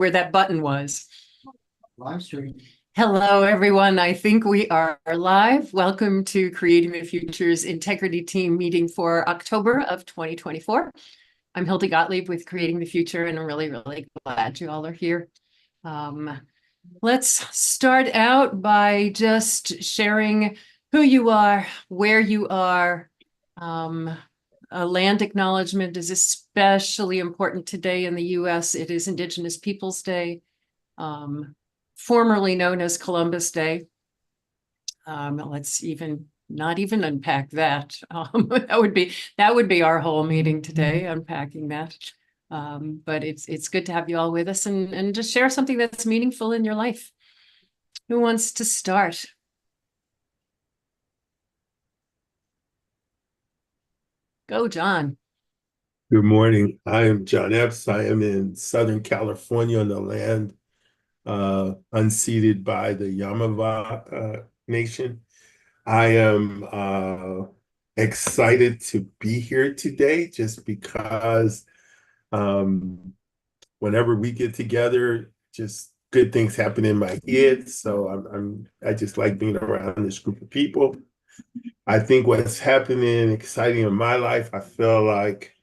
where that button was. Live stream. Hello, everyone. I think we are live. Welcome to Creating the Future's Integrity Team meeting for October of 2024. I'm Hilda Gottlieb with Creating the Future, and I'm really glad you all are here. Let's start out by just sharing who you are, where you are. A land acknowledgement is especially important today in the US. It is Indigenous Peoples Day, formerly known as Columbus Day. Let's not even unpack that. That would be our whole meeting today, unpacking that. But it's good to have you all with us and just share something that's meaningful in your life. Who wants to start? Go, John. Good morning. I am John Epps. I am in Southern California on the land unceded by the Yamava Nation. I am excited to be here today just because whenever we get together, just good things happen in my head. So I just like being around this group of people. I think what's happening exciting in my life, I feel like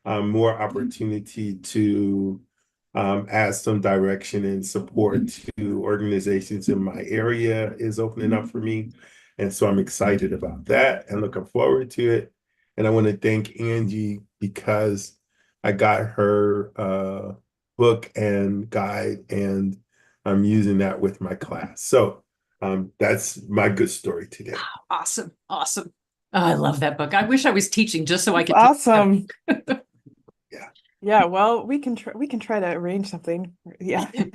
more opportunity to add some direction and support to organizations in my area is opening up for me. And so I'm excited about that and looking forward to it. And I want to thank Angie because I got her book and guide, and I'm using that with my class. So that's my good story today. Awesome. Awesome. Oh, I love that book. I wish I was teaching just so I could. Awesome. Yeah. Yeah, well, we can try to arrange something. Yeah. Can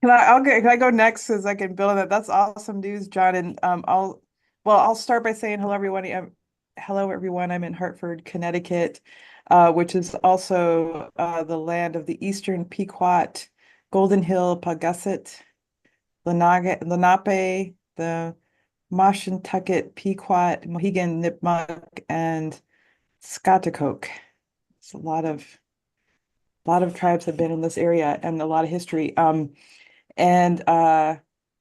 I go next because I can build on that. That's awesome news, John. And I'll start by saying hello everyone. Hello everyone. I'm in Hartford, Connecticut, which is also the land of the Eastern Pequot, Golden Hill, Paugussett, Lenape, the Mashantucket, Pequot, Mohegan, Nipmuc, and Scotticoke. It's a lot of tribes have been in this area and a lot of history. And I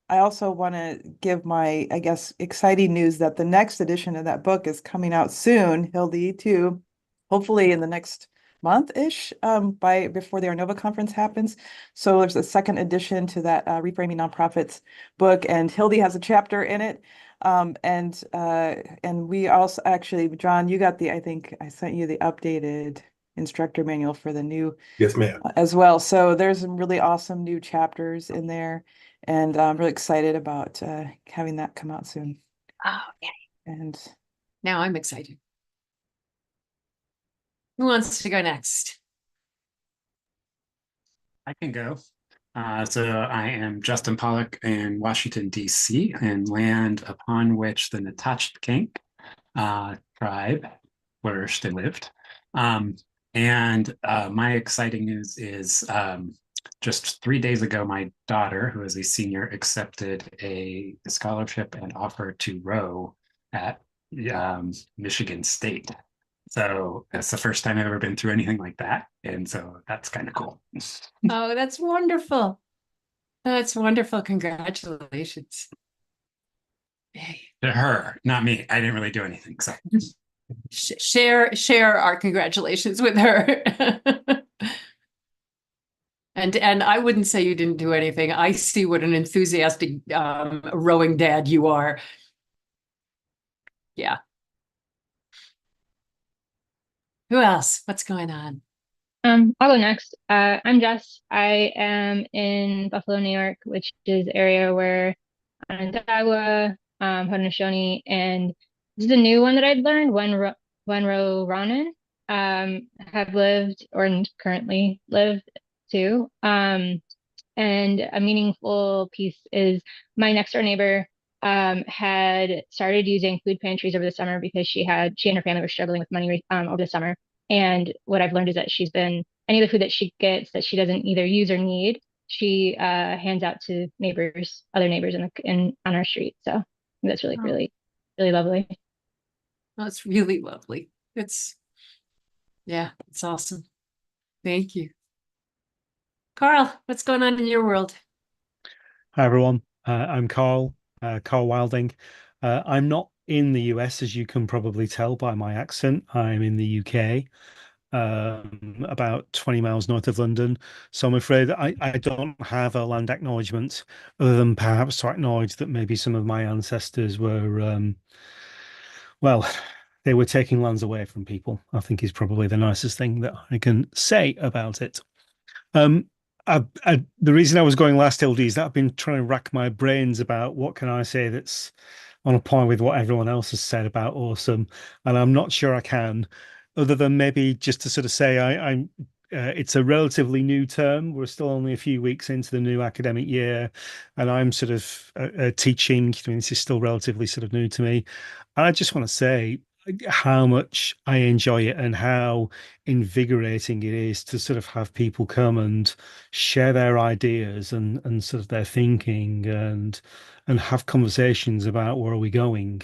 also want to give my, I guess, exciting news that the next edition of that book is coming out soon, Hildy, too, hopefully in the next month-ish, before the Arnova conference happens. So there's a second edition to that Reframing Nonprofits book, and Hildy has a chapter in it. And we also actually, John, you got I think I sent you the updated instructor manual for the new Yes, ma'am. as well. So there's some really awesome new chapters in there, and I'm really excited about having that come out soon. Oh, yeah. And now I'm excited. Who wants to go next? I can go. So I am Justin Pollock in Washington, D.C., and land upon which the Natachkink tribe flourished and lived. And my exciting news is just 3 days ago, my daughter, who is a senior, accepted a scholarship and offer to row at Michigan State. So that's the first time I've ever been through anything like that. And so that's kind of cool. Oh, that's wonderful. That's wonderful. Congratulations. Hey. To her, not me. I didn't really do anything. So share our congratulations with her. And I wouldn't say you didn't do anything. I see what an enthusiastic rowing dad you are. Yeah. Who else? What's going on? I'll go next. I'm Jess. I am in Buffalo, New York, which is the area where Onondaga, Haudenosaunee, and this is a new one that I'd learned, Wenro Ronan, have lived or currently live too. And a meaningful piece is my next door neighbor had started using food pantries over the summer because she and her family were struggling with money over the summer. And what I've learned is that she's been any of the food that she gets that she doesn't either use or need, she hands out to other neighbors on our street. So that's really lovely. That's really lovely. It's awesome. Thank you. Carl, what's going on in your world? Hi everyone, I'm Carl Wilding. I'm not in the US, as you can probably tell by my accent. I'm in the UK, about 20 miles north of London. So I'm afraid I don't have a land acknowledgement, other than perhaps to acknowledge that maybe some of my ancestors were, well, they were taking lands away from people, I think is probably the nicest thing that I can say about it. Um, the reason I was going last, LD, is that I've been trying to rack my brains about what can I say that's on a point with what everyone else has said about awesome, and I'm not sure I can, other than maybe just to sort of say I'm. It's a relatively new term. We're still only a few weeks into the new academic year, and I'm sort of teaching. I mean, this is still relatively sort of new to me. And I just want to say how much I enjoy it and how invigorating it is to sort of have people come and share their ideas and sort of their thinking and have conversations about where are we going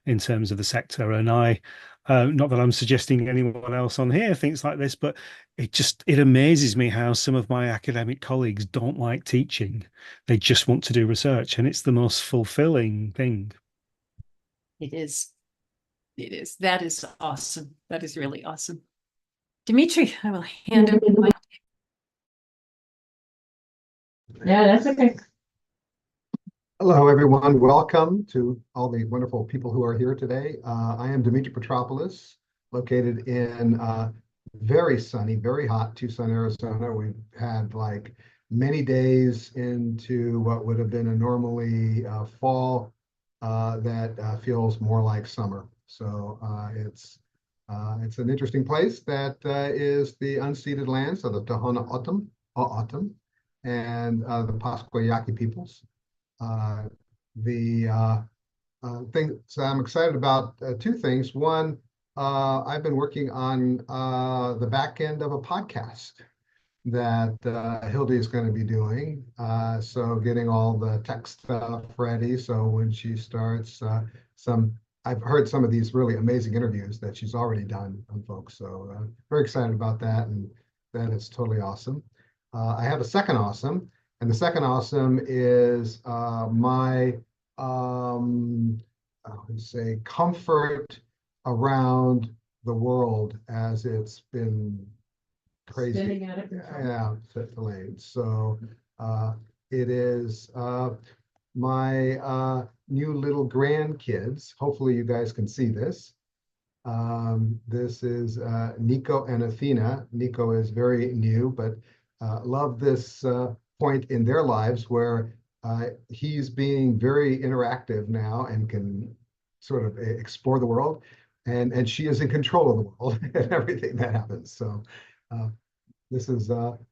in terms of the sector. And I, not that I'm suggesting anyone else on here thinks like this, but it amazes me how some of my academic colleagues don't like teaching. They just want to do research, and it's the most fulfilling thing. It is. It is. That is awesome. That is really awesome. Dimitri, I will hand over the mic. Yeah, that's okay. Hello, everyone. Welcome to all the wonderful people who are here today. I am Dimitri Petropoulos, located in very sunny, very hot Tucson, Arizona. We've had like many days into what would have been a normally fall that feels more like summer. So it's an interesting place that is the unceded lands of the Tohono O'odham and the Pascua Yaqui peoples. The thing, so I'm excited about two things. One, I've been working on the back end of a podcast that Hildy is going to be doing. So getting all the tech stuff ready. So when she starts I've heard some of these really amazing interviews that she's already done on folks. So very excited about that. And that is totally awesome. I have a second awesome. And the second awesome is my I would say comfort around the world as it's been crazy. Spinning out of control. Yeah, delayed. So it is my new little grandkids. Hopefully you guys can see this. This is Nico and Athena. Nico is very new, but love this point in their lives where he's being very interactive now and can sort of explore the world, and she is in control of the world and everything that happens. So this is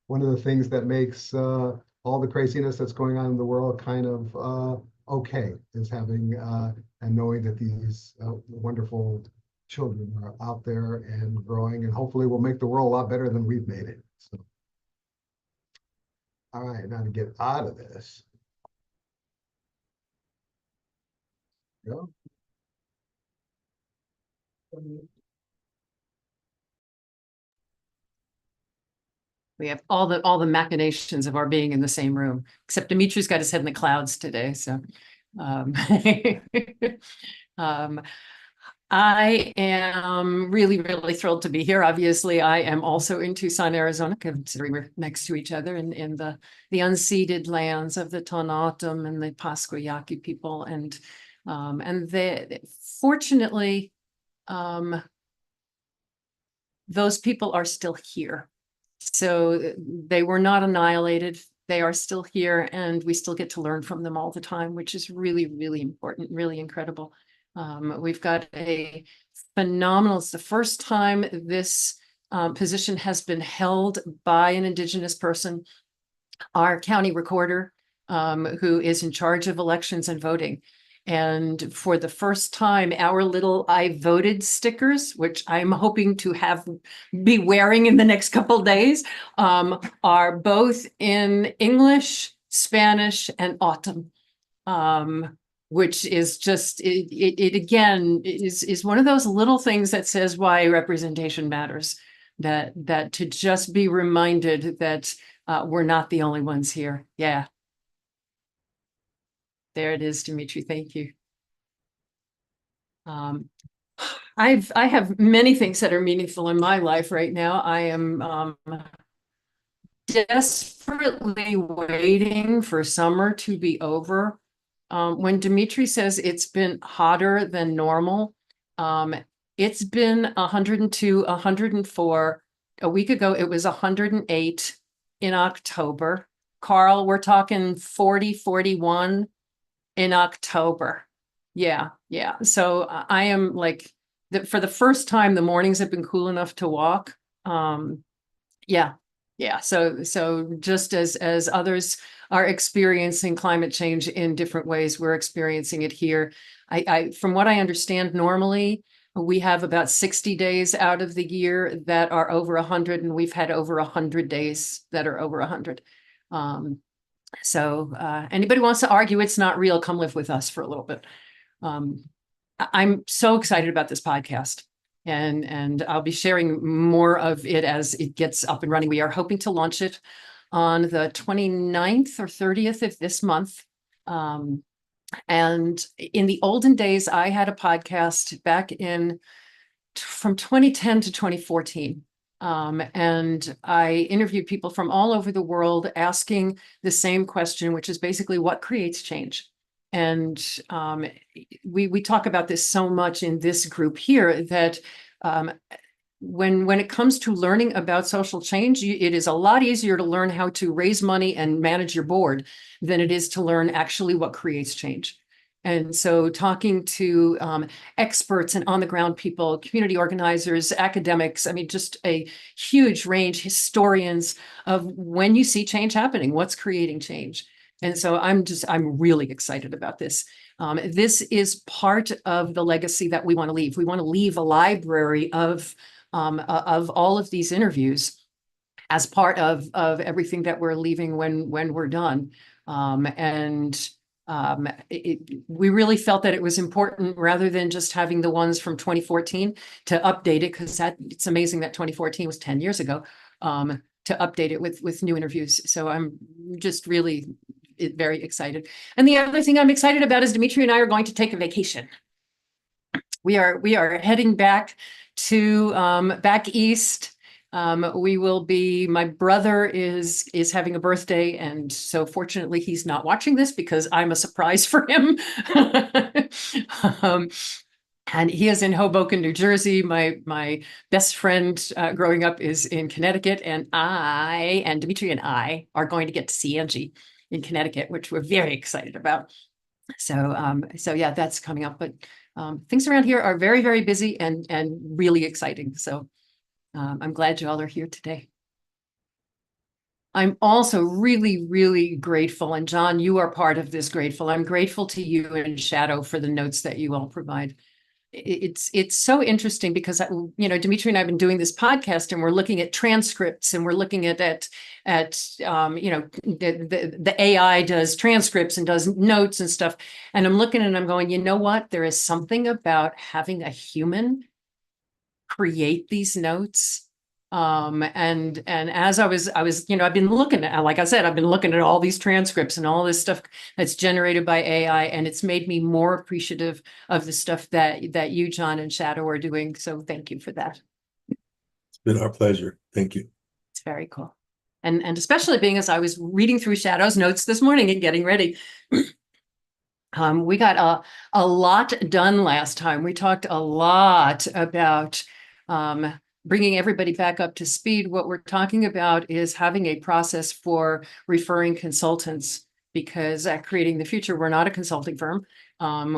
one of the things that makes all the craziness that's going on in the world kind of okay, is having and knowing that these wonderful children are out there and growing, and hopefully will make the world a lot better than we've made it. So, all right, now to get out of this. Go. We have all the machinations of our being in the same room, except Dimitri's got his head in the clouds today. So I am really, really thrilled to be here. Obviously, I am also in Tucson, Arizona, considering we're next to each other in the unceded lands of the Tohono O'odham and the Pascua Yaqui people. And fortunately, those people are still here. So they were not annihilated. They are still here, and we still get to learn from them all the time, which is really, really important, really incredible. We've got a phenomenal, it's the first time this position has been held by an Indigenous person, our county recorder, who is in charge of elections and voting. And for the first time, our little I voted stickers, which I'm hoping to be wearing in the next couple of days, are both in English, Spanish, and O'odham, which is just, it again is one of those little things that says why representation matters, that to just be reminded that we're not the only ones here. Yeah. There it is, Dimitri. Thank you. I have many things that are meaningful in my life right now. I am desperately waiting for summer to be over. When Dimitri says it's been hotter than normal, it's been 102, 104. A week ago, it was 108 in October. Carl, we're talking 40, 41 in October. Yeah, yeah. So I am like, for the first time, the mornings have been cool enough to walk. Yeah, yeah. So just as others are experiencing climate change in different ways, we're experiencing it here. I from what I understand, normally we have about 60 days out of the year that are over 100, and we've had over 100 days that are over 100. So anybody wants to argue it's not real, come live with us for a little bit. I'm so excited about this podcast, and I'll be sharing more of it as it gets up and running. We are hoping to launch it on the 29th or 30th of this month. And in the olden days, I had a podcast back in from 2010 to 2014. And I interviewed people from all over the world asking the same question, which is basically what creates change? And we talk about this so much in this group here that when it comes to learning about social change, it is a lot easier to learn how to raise money and manage your board than it is to learn actually what creates change. And so talking to experts and on the ground people, community organizers, academics, I mean, just a huge range, historians of when you see change happening, what's creating change. And so I'm really excited about this. This is part of the legacy that we want to leave. We want to leave a library of all of these interviews as part of everything that we're leaving when we're done. We really felt that it was important, rather than just having the ones from 2014, to update it, because it's amazing that 2014 was 10 years ago, to update it with new interviews. So I'm just really very excited. And the other thing I'm excited about is Dimitri and I are going to take a vacation. We are heading back to back east. We will be, my brother is having a birthday, and so fortunately he's not watching this because I'm a surprise for him. And he is in Hoboken, New Jersey. My best friend growing up is in Connecticut, and Dimitri and I are going to get to see Angie in Connecticut, which we're very excited about. So yeah, that's coming up. But things around here are very, very busy and really exciting. So I'm glad you all are here today. I'm also really, really grateful, and John, you are part of this grateful. I'm grateful to you and Shadow for the notes that you all provide. It's so interesting because, Dimitri and I have been doing this podcast, and we're looking at transcripts, and we're looking at the AI does transcripts and does notes and stuff. And I'm looking and I'm going, you know what? There is something about having a human create these notes. And as I was, I've been looking at, like I said, I've been looking at all these transcripts and all this stuff that's generated by AI, and it's made me more appreciative of the stuff that you, John, and Shadow are doing. So thank you for that. It's been our pleasure. Thank you. It's very cool. And especially being as I was reading through Shadow's notes this morning and getting ready. We got a lot done last time. We talked a lot about bringing everybody back up to speed. What we're talking about is having a process for referring consultants, because at Creating the Future, we're not a consulting firm.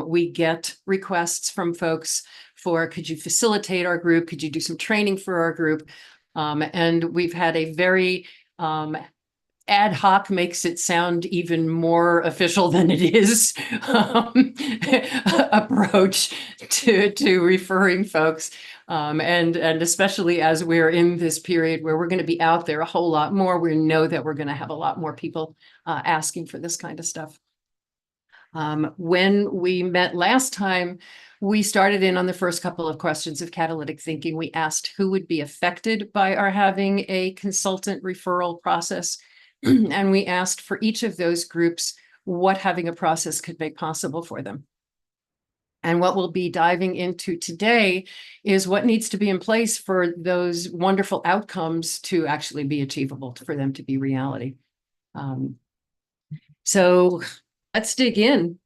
We get requests from folks for, could you facilitate our group? Could you do some training for our group? And we've had a very ad hoc, makes it sound even more official than it is, approach to referring folks. And especially as we're in this period where we're going to be out there a whole lot more, we know that we're going to have a lot more people asking for this kind of stuff. When we met last time, we started in on the first couple of questions of catalytic thinking. We asked who would be affected by our having a consultant referral process. And we asked for each of those groups what having a process could make possible for them. And what we'll be diving into today is what needs to be in place for those wonderful outcomes to actually be achievable, for them to be reality. So let's dig in.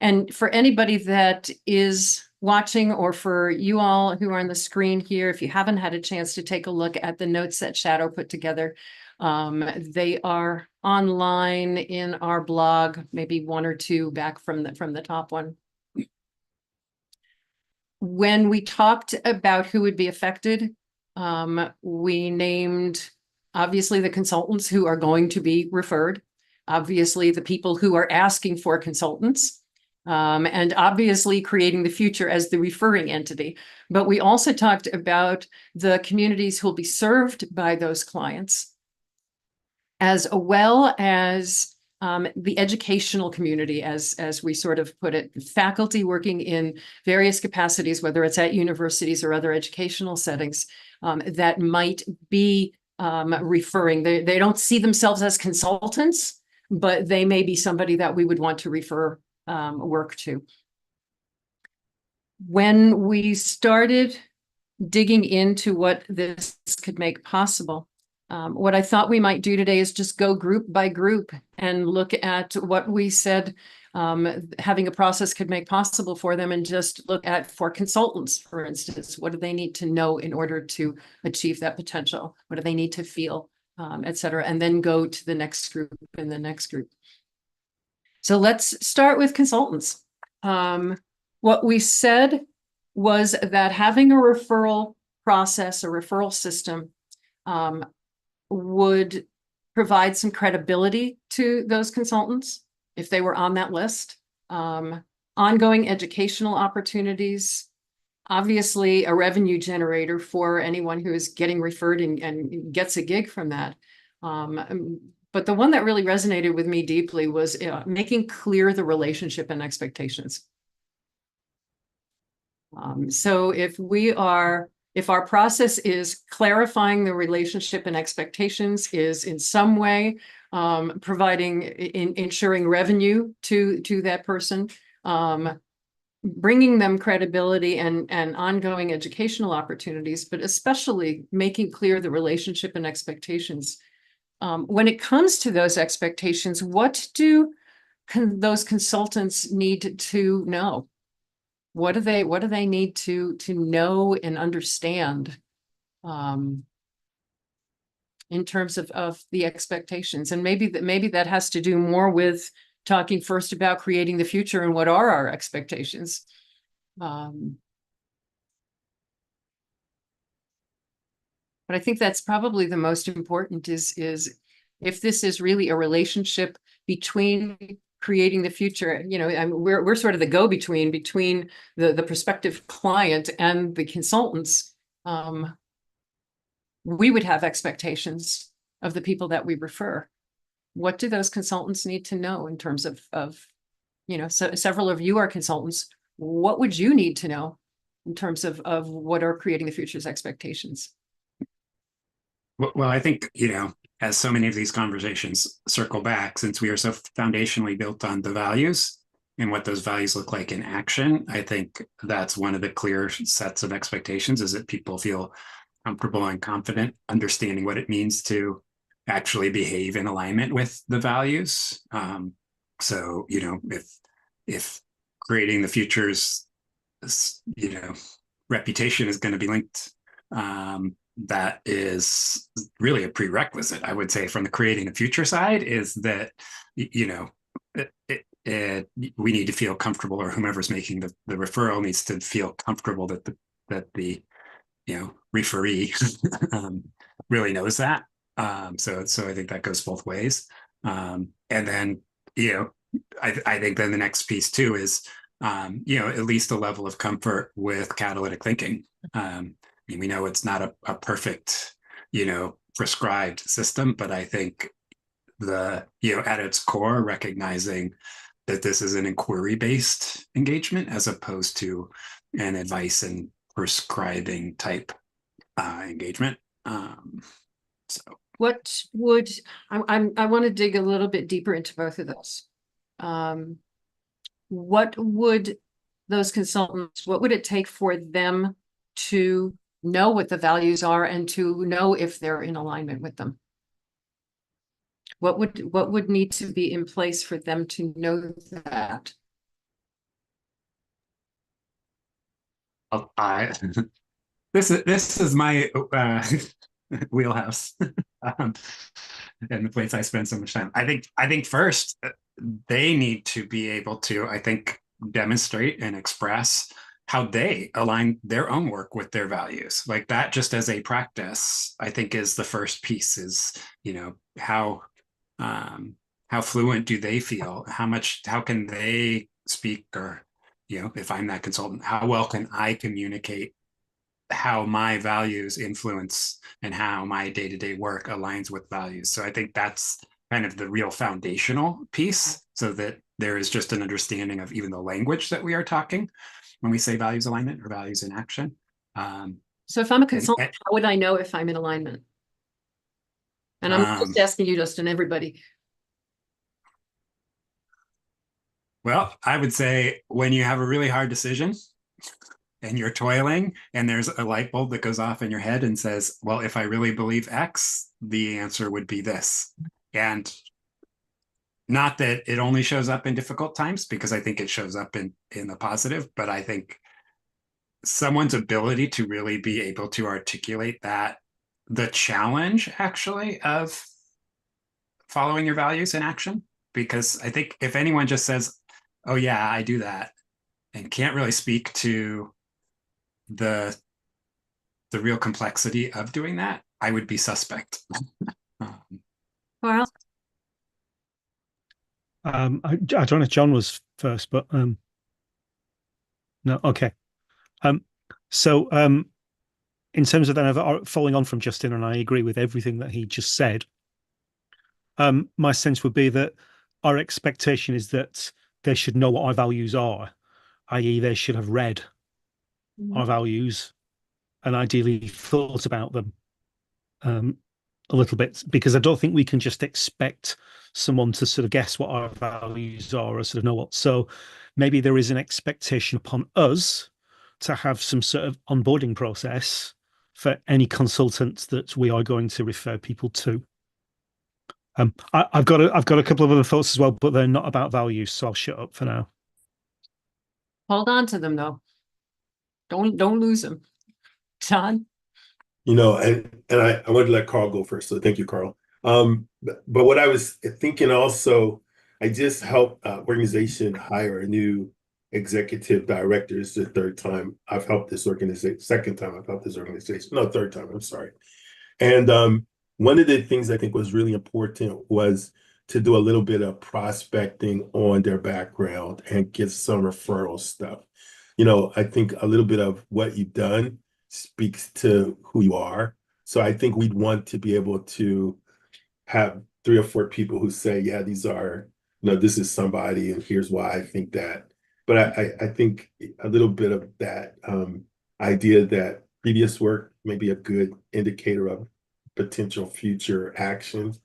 And for anybody that is watching, or for you all who are on the screen here, if you haven't had a chance to take a look at the notes that Shadow put together, they are online in our blog, maybe one or two back from the top one. When we talked about who would be affected, we named obviously the consultants who are going to be referred, obviously the people who are asking for consultants, and obviously creating the future as the referring entity. But we also talked about the communities who will be served by those clients, as well as the educational community, as we sort of put it, faculty working in various capacities, whether it's at universities or other educational settings, that might be referring. They don't see themselves as consultants, but they may be somebody that we would want to refer work to. When we started digging into what this could make possible, what I thought we might do today is just go group by group and look at what we said having a process could make possible for them, and just look at, for consultants, for instance, what do they need to know in order to achieve that potential? What do they need to feel, et cetera, and then go to the next group and the next group. So let's start with consultants. What we said was that having a referral process, a referral system, would provide some credibility to those consultants if they were on that list. Ongoing educational opportunities, obviously a revenue generator for anyone who is getting referred and gets a gig from that. But the one that really resonated with me deeply was making clear the relationship and expectations. So if our process is clarifying the relationship and expectations, is in some way providing, ensuring revenue to that person, bringing them credibility and ongoing educational opportunities, but especially making clear the relationship and expectations. When it comes to those expectations, what do those consultants need to know? What do they need to know and understand in terms of the expectations? And maybe that has to do more with talking first about creating the future and what are our expectations. But I think that's probably the most important, is if this is really a relationship between creating the future, we're sort of the go-between between the prospective client and the consultants. We would have expectations of the people that we refer. What do those consultants need to know in terms of so several of you are consultants. What would you need to know in terms of what are creating the future's expectations? Well, I think, as so many of these conversations circle back, since we are so foundationally built on the values and what those values look like in action, I think that's one of the clear sets of expectations, is that people feel comfortable and confident understanding what it means to actually behave in alignment with the values. So, if creating the future's, reputation is going to be linked, that is really a prerequisite, I would say, from the creating a future side, is that, we need to feel comfortable, or whomever's making the referral needs to feel comfortable that the referee really knows that. So I think that goes both ways. And then, I think then the next piece too is, at least a level of comfort with catalytic thinking. We know it's not a perfect, prescribed system, but I think at its core, recognizing that this is an inquiry-based engagement as opposed to an advice and prescribing type engagement. So What would, I want to dig a little bit deeper into both of those. What would those consultants, what would it take for them to know what the values are and to know if they're in alignment with them? What would need to be in place for them to know that? I this is my wheelhouse, um, and the place I spend so much time. I think first they need to be able to, I think, demonstrate and express how they align their own work with their values. Like that, just as a practice, I think is the first piece. Is how fluent do they feel? How can they speak, or if I'm that consultant, how well can I communicate how my values influence and how my day-to-day work aligns with values. So I think that's kind of the real foundational piece, so that there is just an understanding of even the language that we are talking when we say values alignment or values in action. So if I'm a consultant, how would I know if I'm in alignment? And I'm just asking you, Justin, everybody. Well, I would say when you have a really hard decision and you're toiling and there's a light bulb that goes off in your head and says, well, if I really believe X, the answer would be this. And not that it only shows up in difficult times, because I think it shows up in the positive, but I think someone's ability to really be able to articulate that, the challenge actually of following your values in action. Because I think if anyone just says, oh yeah, I do that, and can't really speak to the real complexity of doing that, I would be suspect. Carl? I don't know if John was first, but no, okay. So in terms of then following on from Justin, and I agree with everything that he just said, my sense would be that our expectation is that they should know what our values are, i.e. they should have read our values and ideally thought about them a little bit, because I don't think we can just expect someone to sort of guess what our values are or sort of know what. So maybe there is an expectation upon us to have some sort of onboarding process for any consultants that we are going to refer people to. I've got a couple of other thoughts as well, but they're not about values, so I'll shut up for now. Hold on to them though. Don't lose them. John? And I wanted to let Carl go first, so thank you, Carl. But what I was thinking also, I just helped organization hire a new executive director. It's the third time I've helped this organization, second time I've helped this organization. No, third time, I'm sorry. And one of the things I think was really important was to do a little bit of prospecting on their background and get some referral stuff. I think a little bit of what you've done speaks to who you are. So I think we'd want to be able to have 3 or 4 people who say, yeah, these are, this is somebody and here's why I think that. But I think a little bit of that idea that previous work may be a good indicator of potential future actions.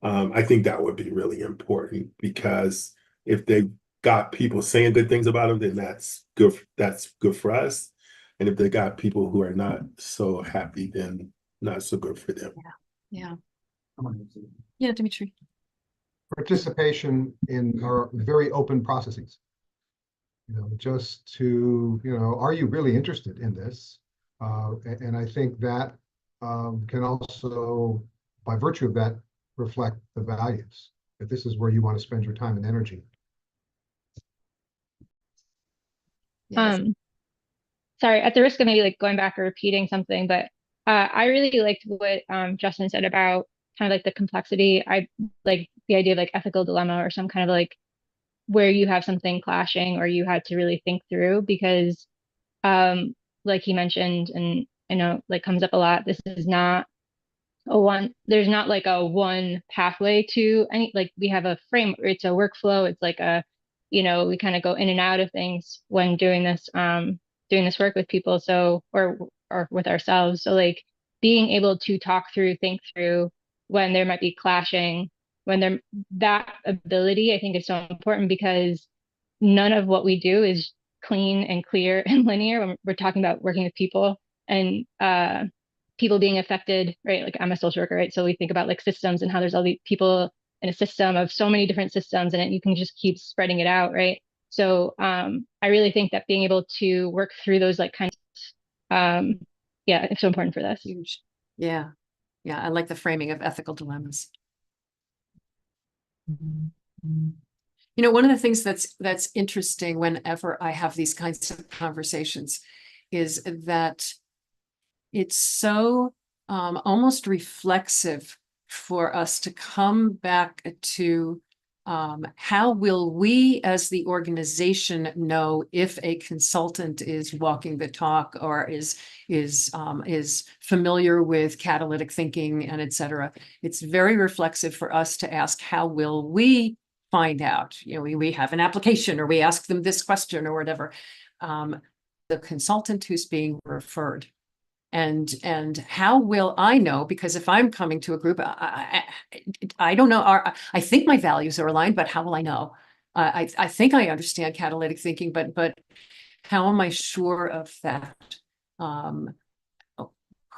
I think that would be really important, because if they got people saying good things about them, then that's good. That's good for us. And if they got people who are not so happy, then not so good for them. Yeah. Yeah, Dimitri. Participation in our very open processes. Just to, are you really interested in this? And I think that can also, by virtue of that, reflect the values, that this is where you want to spend your time and energy. Yes. Sorry, at the risk of maybe like going back or repeating something, but I really liked what Justin said about kind of like the complexity. I like the idea of like ethical dilemma, or some kind of like where you have something clashing or you had to really think through, because like he mentioned, and I know like comes up a lot, this is not there's not like a one pathway to any, like we have a frame, it's a workflow, it's like we kind of go in and out of things when doing this work with people, so or with ourselves. So like being able to talk through, think through when there might be clashing, when there that ability I think is so important because none of what we do is clean and clear and linear when we're talking about working with people and people being affected, right? Like I'm a social worker, right? So we think about like systems and how there's all these people in a system of so many different systems and you can just keep spreading it out, right? So I really think that being able to work through those like kinds yeah, it's so important for this. Huge. Yeah. Yeah. I like the framing of ethical dilemmas. You know, one of the things that's interesting whenever I have these kinds of conversations is that it's so almost reflexive for us to come back to how will we as the organization know if a consultant is walking the talk or is familiar with catalytic thinking and et cetera. It's very reflexive for us to ask, how will we find out? You know, we have an application or we ask them this question or whatever. The consultant who's being referred. And how will I know? Because if I'm coming to a group, I don't know. I think my values are aligned, but how will I know? I think I understand catalytic thinking, but how am I sure of that?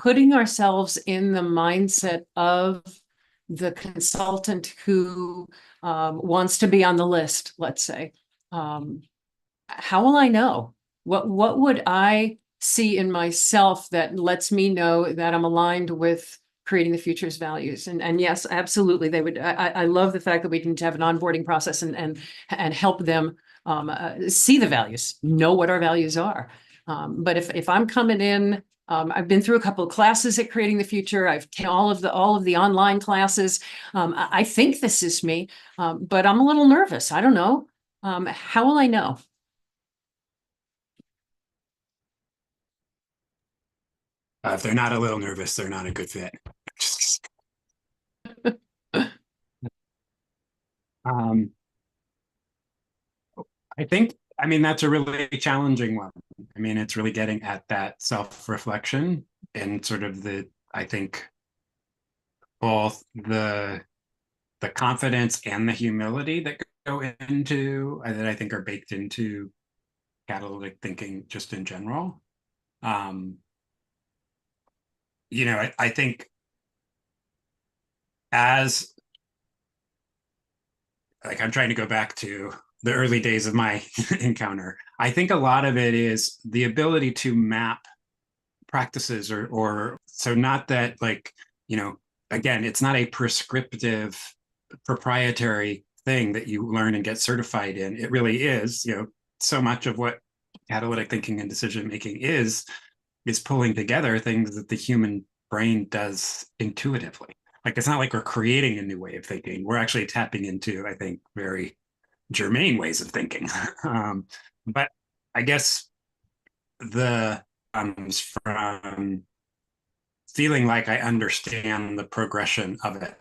Putting ourselves in the mindset of the consultant who wants to be on the list, let's say. How will I know? What would I see in myself that lets me know that I'm aligned with creating the future's values? And yes, absolutely, they would. I love the fact that we can have an onboarding process and help them see the values, know what our values are. But if I'm coming in, I've been through a couple of classes at Creating the Future. I've taken all of the online classes. I think this is me, but I'm a little nervous. I don't know. How will I know? If they're not a little nervous, they're not a good fit. um, I mean, that's a really challenging one. I mean, it's really getting at that self-reflection and sort of I think, both the confidence and the humility that go into, that I think are baked into catalytic thinking just in general. You know, I think as like I'm trying to go back to the early days of my encounter. I think a lot of it is the ability to map practices or so not that like, you know, again, it's not a prescriptive proprietary thing that you learn and get certified in. It really is, you know, so much of what catalytic thinking and decision making is pulling together things that the human brain does intuitively. Like it's not like we're creating a new way of thinking. We're actually tapping into, I think, very germane ways of thinking. But I guess the comes from feeling like I understand the progression of it,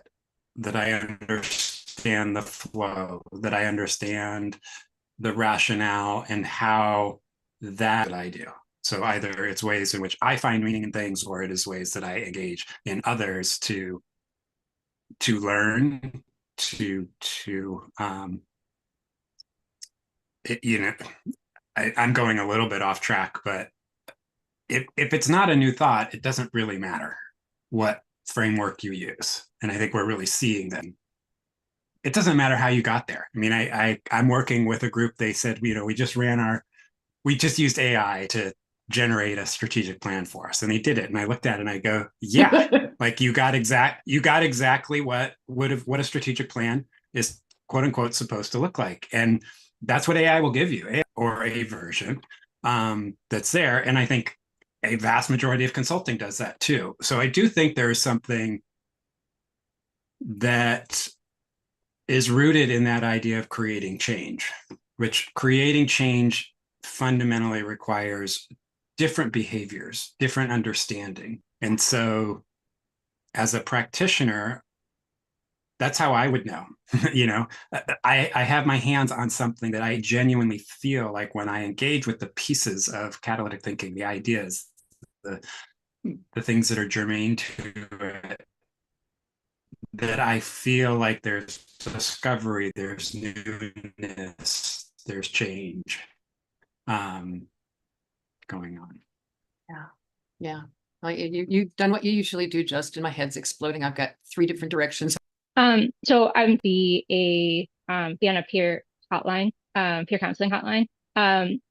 that I understand the flow, that I understand the rationale and how that I do. So either it's ways in which I find meaning in things, or it is ways that I engage in others to learn, you know, I'm going a little bit off track, but if it's not a new thought, it doesn't really matter what framework you use. And I think we're really seeing that. It doesn't matter how you got there. I mean, I'm working with a group. They said, you know, we just used AI to generate a strategic plan for us, and they did it. And I looked at it and I go, yeah, like you got exactly what a strategic plan is, quote unquote, supposed to look like. And that's what AI will give you, or a version that's there. And I think a vast majority of consulting does that too. So I do think there is something that is rooted in that idea of creating change, which creating change fundamentally requires different behaviors, different understanding. And so as a practitioner, that's how I would know. You know, I have my hands on something that I genuinely feel like when I engage with the pieces of catalytic thinking, the ideas, the things that are germane to it, that I feel like there's discovery, there's newness, there's change going on. Yeah. Like you've done what you usually do, Justin. My head's exploding. I've got 3 different directions. So I would be on a peer hotline, peer counseling hotline.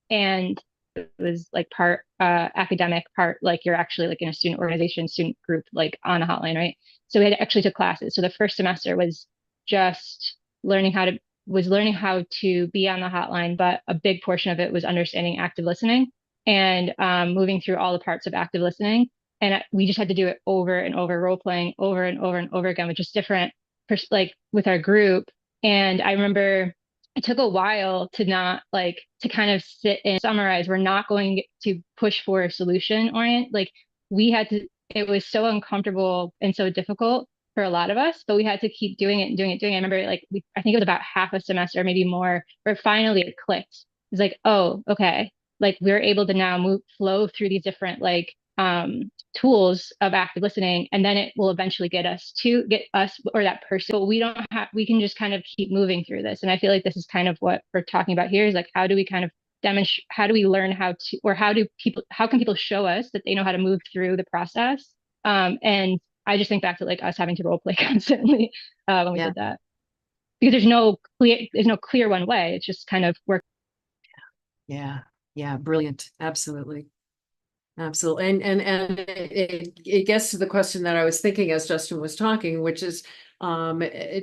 And it was like part academic, part like you're actually like in a student organization, student group, like on a hotline, right? So we had actually took classes. So the first semester was just learning how to be on the hotline, but a big portion of it was understanding active listening and moving through all the parts of active listening. And we just had to do it over and over, role playing over and over and over again with just different like with our group. And I remember it took a while to not like to kind of sit and summarize. We're not going to push for a solution like we had to, it was so uncomfortable and so difficult for a lot of us, but we had to keep doing it and doing it, doing it. I remember like I think it was about half a semester, maybe more, where finally it clicked. It's like, oh, okay. Like we're able to now flow through these different like tools of active listening, and then it will eventually get us or that person, but we can just kind of keep moving through this. And I feel like this is kind of what we're talking about here, is like how do we kind of demonstrate, how do we learn how to, or how can people show us that they know how to move through the process. And I just think back to like us having to role play constantly when we did that, because there's no clear one way. It's just kind of work. Yeah, brilliant. Absolutely. And it gets to the question that I was thinking as Justin was talking, which is,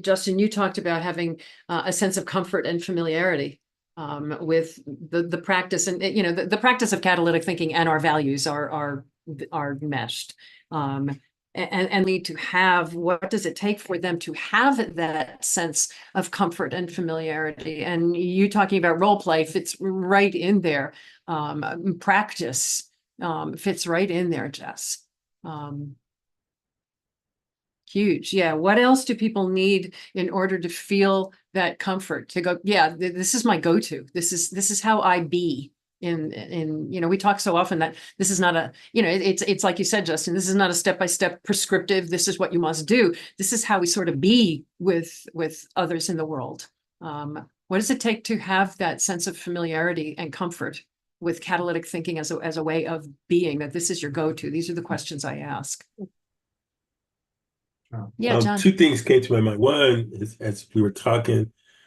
Justin, you talked about having a sense of comfort and familiarity with the practice, and the practice of catalytic thinking and our values are meshed. And need to have, what does it take for them to have that sense of comfort and familiarity? And you talking about role play fits right in there. Practice fits right in there, Jess. Huge. Yeah. What else do people need in order to feel that comfort to go, yeah, this is my go-to. This is how I be in, we talk so often that this is not a, it's like you said, Justin, this is not a step-by-step prescriptive. This is what you must do. This is how we sort of be with others in the world. What does it take to have that sense of familiarity and comfort with catalytic thinking as a way of being, that this is your go-to? These are the questions I ask. Yeah, John. 2 things came to my mind. One is, as we were talking, I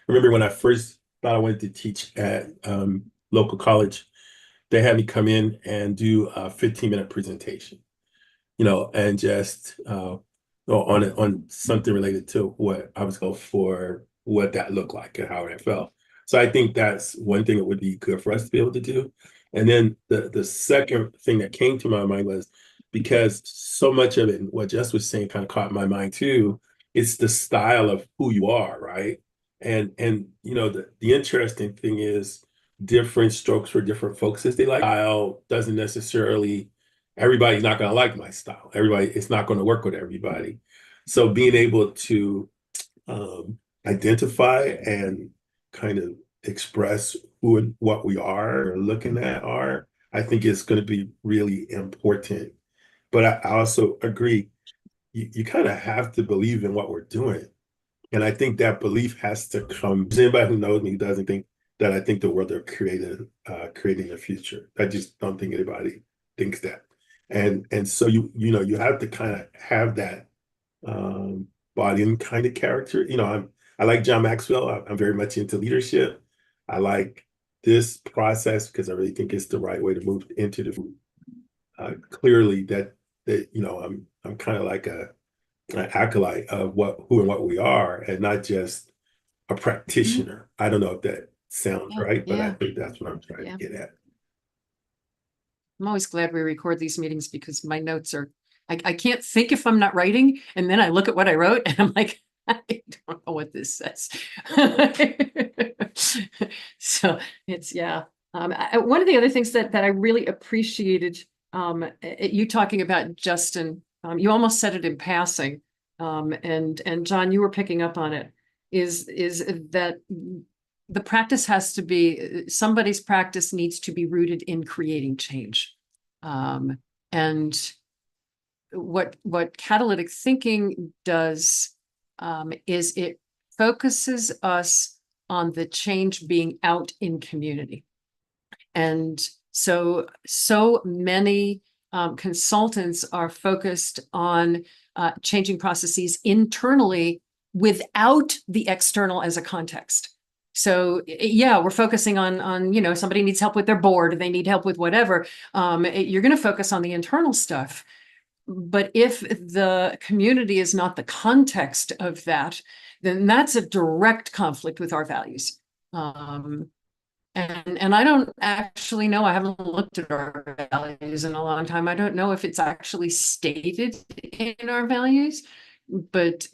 remember when I first thought I wanted to teach at local college, they had me come in and do a 15-minute presentation, and just on something related to what I was going for, what that looked like and how I felt. So I think that's one thing that would be good for us to be able to do. And then the second thing that came to my mind was, because so much of it, and what Jess was saying kind of caught my mind too, it's the style of who you are, right? And the interesting thing is, different strokes for different folks as they like. Style doesn't necessarily, everybody's not going to like my style. It's not going to work with everybody. So being able to identify and kind of express who and what we are looking at I think is going to be really important. But I also agree, you kind of have to believe in what we're doing. And I think that belief has to come. Anybody who knows me doesn't think that I think the world are creating a future. I just don't think anybody thinks that. And so you have to kind of have that body and kind of character. I like John Maxwell. I'm very much into leadership. I like this process because I really think it's the right way to move into the clearly that I'm kind of like an acolyte of who and what we are, and not just a practitioner. I don't know if that sounds right, but I think that's what I'm trying to get at. I'm always glad we record these meetings, because my notes are, I can't think if I'm not writing, and then I look at what I wrote and I'm like, I don't know what this says. So it's, one of the other things that I really appreciated, you talking about, Justin, you almost said it in passing, and John, you were picking up on it, is that the practice has to be, somebody's practice needs to be rooted in creating change. And what catalytic thinking does is it focuses us on the change being out in community. And so many consultants are focused on changing processes internally without the external as a context. So yeah, we're focusing on, somebody needs help with their board, they need help with whatever. You're going to focus on the internal stuff. But if the community is not the context of that, then that's a direct conflict with our values. And I don't actually know, I haven't looked at our values in a long time. I don't know if it's actually stated in our values, but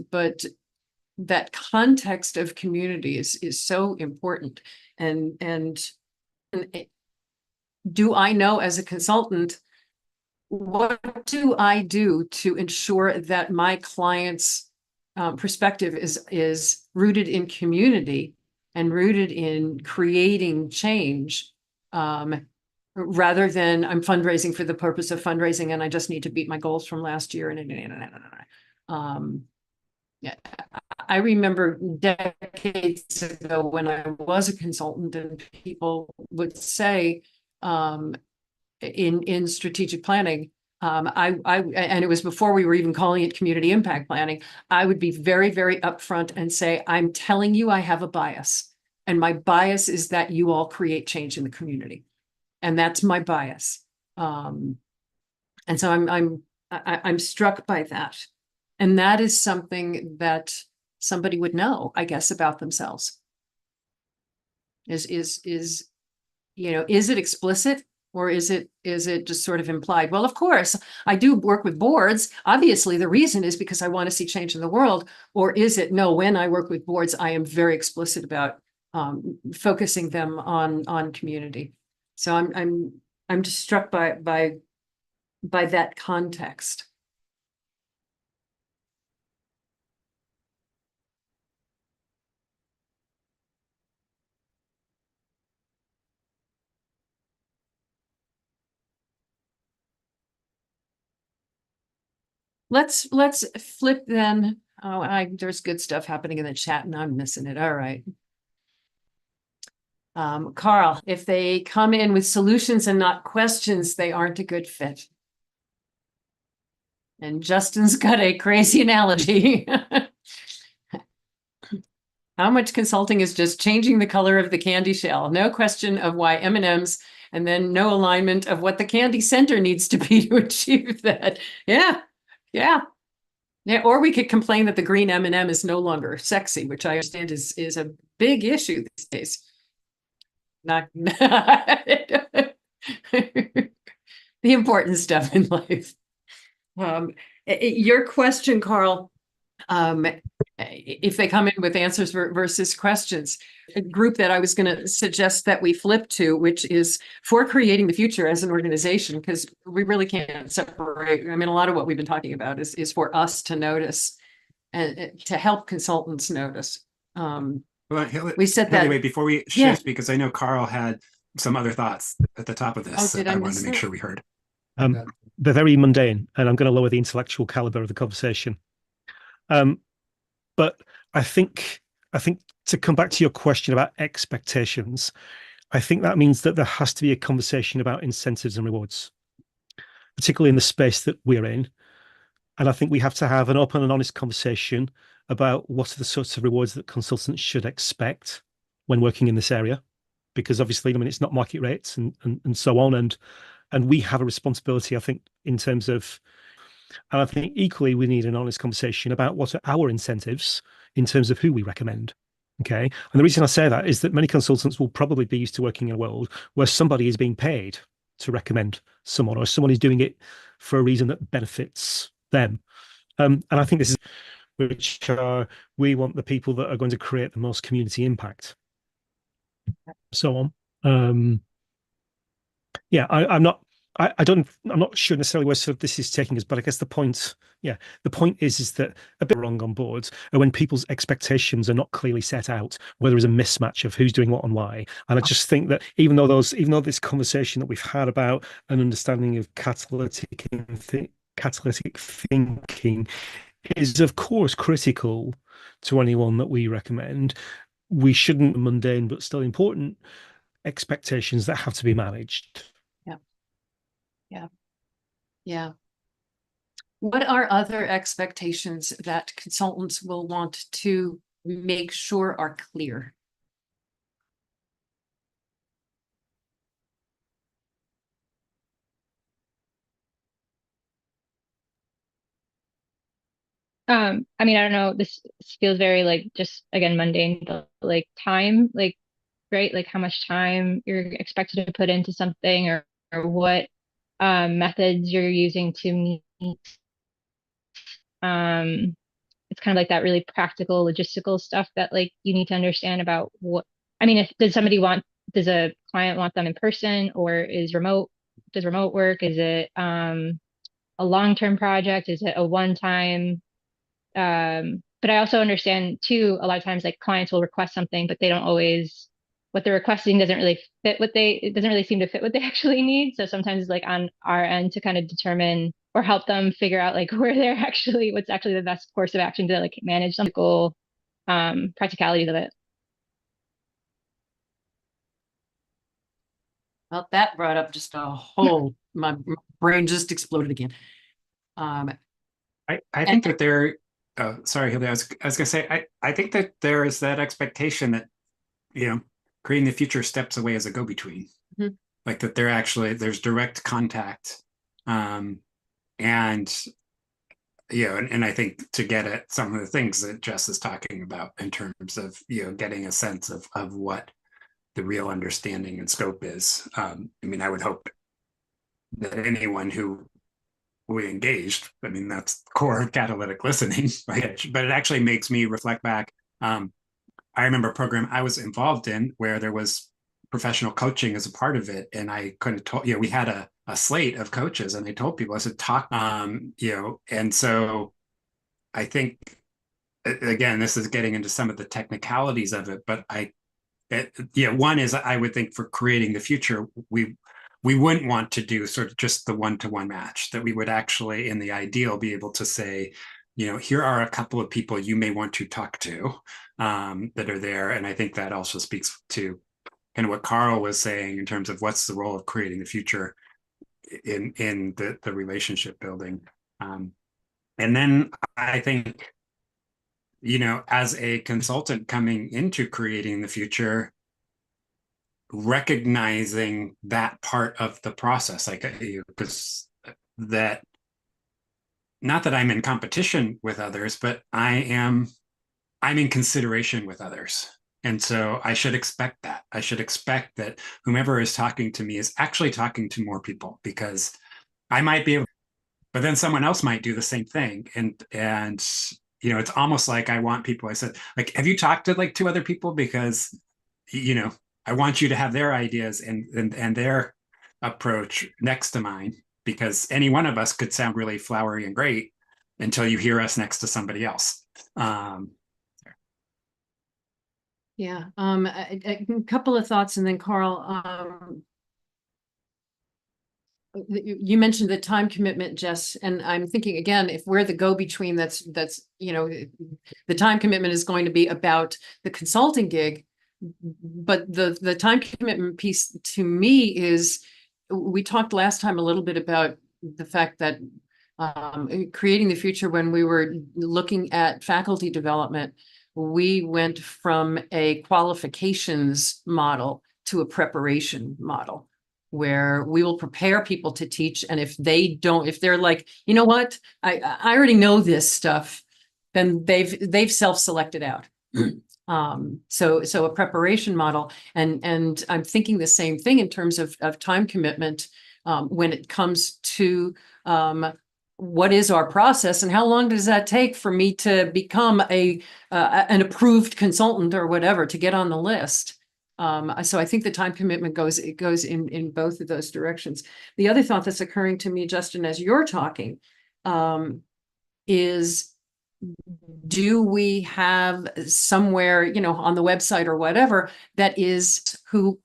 that context of community is so important. And do I know as a consultant, what do I do to ensure that my client's perspective is rooted in community and rooted in creating change, rather than I'm fundraising for the purpose of fundraising and I just need to beat my goals from last year. Yeah, I remember decades ago when I was a consultant and people would say, in strategic planning, and it was before we were even calling it community impact planning, I would be very, very upfront and say, I'm telling you, I have a bias. And my bias is that you all create change in the community. And that's my bias. And so I'm struck by that. And that is something that somebody would know, I guess, about themselves. Is it explicit? Or is it just sort of implied? Well, of course, I do work with boards. Obviously, the reason is because I want to see change in the world. Or is it, no, when I work with boards, I am very explicit about focusing them on community. So I'm just struck by that context. Let's flip then. Oh, there's good stuff happening in the chat and I'm missing it. All right. Carl, if they come in with solutions and not questions, they aren't a good fit. And Justin's got a crazy analogy. How much consulting is just changing the color of the candy shell? No question of why M&Ms, and then no alignment of what the candy center needs to be to achieve that. Yeah. Yeah, or we could complain that the green M&M is no longer sexy, which I understand is a big issue these days. Not the important stuff in life. Your question, Carl, if they come in with answers versus questions, a group that I was going to suggest that we flip to, which is for creating the future as an organization, because we really can't separate. I mean, a lot of what we've been talking about is for us to notice and to help consultants notice. We said that. Wait, before we shift, because I know Carl had some other thoughts at the top of this that I wanted to make sure we heard. They're very mundane, and I'm going to lower the intellectual caliber of the conversation. But I think to come back to your question about expectations, I think that means that there has to be a conversation about incentives and rewards, particularly in the space that we're in. And I think we have to have an open and honest conversation about what are the sorts of rewards that consultants should expect when working in this area, because obviously, I mean, it's not market rates and so on. And we have a responsibility, I think, in terms of, and I think equally, we need an honest conversation about what are our incentives in terms of who we recommend. Okay. And the reason I say that is that many consultants will probably be used to working in a world where somebody is being paid to recommend someone, or someone is doing it for a reason that benefits them. And I think this is we want the people that are going to create the most community impact. So on. I'm not sure necessarily where sort of this is taking us, but I guess the point is that a bit wrong on boards are when people's expectations are not clearly set out, where there is a mismatch of who's doing what and why. And I just think that even though this conversation that we've had about an understanding of catalytic thinking is of course critical to anyone that we recommend. We shouldn't mundane but still important expectations that have to be managed. Yeah. What are other expectations that consultants will want to make sure are clear? I mean, I don't know, this feels very like just again mundane, but like time, like right, like how much time you're expected to put into something, or what methods you're using to meet. It's kind of like that really practical logistical stuff that like you need to understand about what, I mean, if does a client want them in person, or does remote work? Is it a long-term project? Is it a one-time? But I also understand too, a lot of times like clients will request something, but they don't always, what they're requesting doesn't really it doesn't really seem to fit what they actually need. So sometimes it's like on our end to kind of determine or help them figure out like what's actually the best course of action to like manage some goal, practicalities of it. Well, that brought up just a whole, my brain just exploded again. I think that there, sorry, Hilda, I was gonna say, I think that there is that expectation that, creating the future steps away as a go-between. Mhm. Like that there's direct contact. And I think to get at some of the things that Jess is talking about in terms of, getting a sense of what the real understanding and scope is. I mean, I would hope that anyone who we engaged, I mean, that's core catalytic listening, right? But it actually makes me reflect back. I remember a program I was involved in where there was professional coaching as a part of it. And I couldn't told, we had a slate of coaches, and I told people, I said, talk, and so I think, again, this is getting into some of the technicalities of it, but one is I would think for creating the future, we wouldn't want to do sort of just the one-to-one match, that we would actually, in the ideal, be able to say, here are a couple of people you may want to talk to that are there. And I think that also speaks to kind of what Carl was saying in terms of what's the role of creating the future in the relationship building. And then I think, as a consultant coming into creating the future, recognizing that part of the process, like, because that, not that I'm in competition with others, but I'm in consideration with others. And so I should expect that. I should expect that whomever is talking to me is actually talking to more people, because I might be able, but then someone else might do the same thing. And it's almost like I want people, I said, like, have you talked to like 2 other people? Because, I want you to have their ideas and their approach next to mine, because any one of us could sound really flowery and great until you hear us next to somebody else. Yeah, a couple of thoughts, and then Carl, you mentioned the time commitment, Jess, and I'm thinking again, if we're the go-between, that's the time commitment is going to be about the consulting gig, but the time commitment piece to me is, we talked last time a little bit about the fact that creating the future, when we were looking at faculty development, we went from a qualifications model to a preparation model, where we will prepare people to teach. And if they're like, you know what, I already know this stuff, then they've self-selected out. So a preparation model, and I'm thinking the same thing in terms of time commitment, when it comes to what is our process, and how long does that take for me to become an approved consultant or whatever, to get on the list. So I think the time commitment goes in both of those directions. The other thought that's occurring to me, Justin, as you're talking, is, do we have somewhere, on the website or whatever, that is who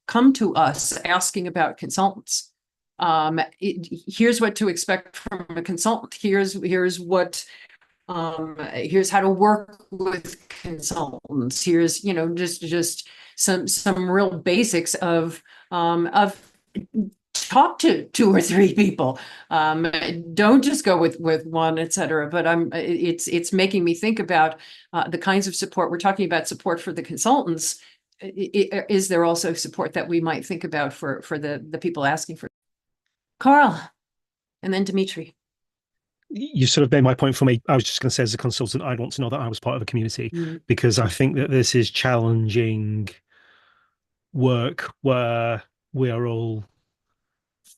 come to us asking about consultants? Here's what to expect from a consultant. Here's what Here's how to work with consultants. Here's, just some real basics of talk to two or three people. Don't just go with one, et cetera. But it's making me think about the kinds of support we're talking about. Support for the consultants. Is there also support that we might think about for the people asking for? Carl, and then Dimitri. You sort of made my point for me. I was just going to say, as a consultant, I'd want to know that I was part of a community, because I think that this is challenging work where we are all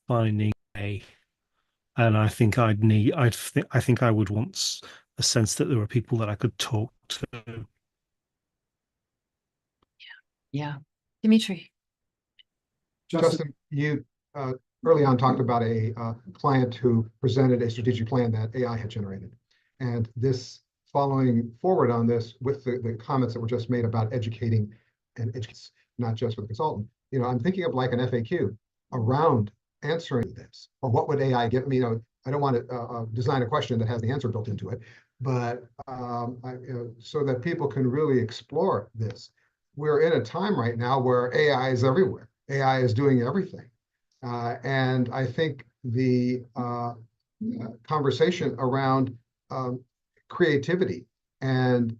finding a, and I think I think I would want a sense that there were people that I could talk to. Yeah. Dimitri. Justin, you early on talked about a client who presented a strategic plan that AI had generated. And this, following forward on this with the comments that were just made about educating and educating, not just with the consultant, I'm thinking of like an FAQ around answering this, or what would AI give me? I don't want to design a question that has the answer built into it, but so that people can really explore this. We're in a time right now where AI is everywhere. AI is doing everything. And I think the conversation around creativity and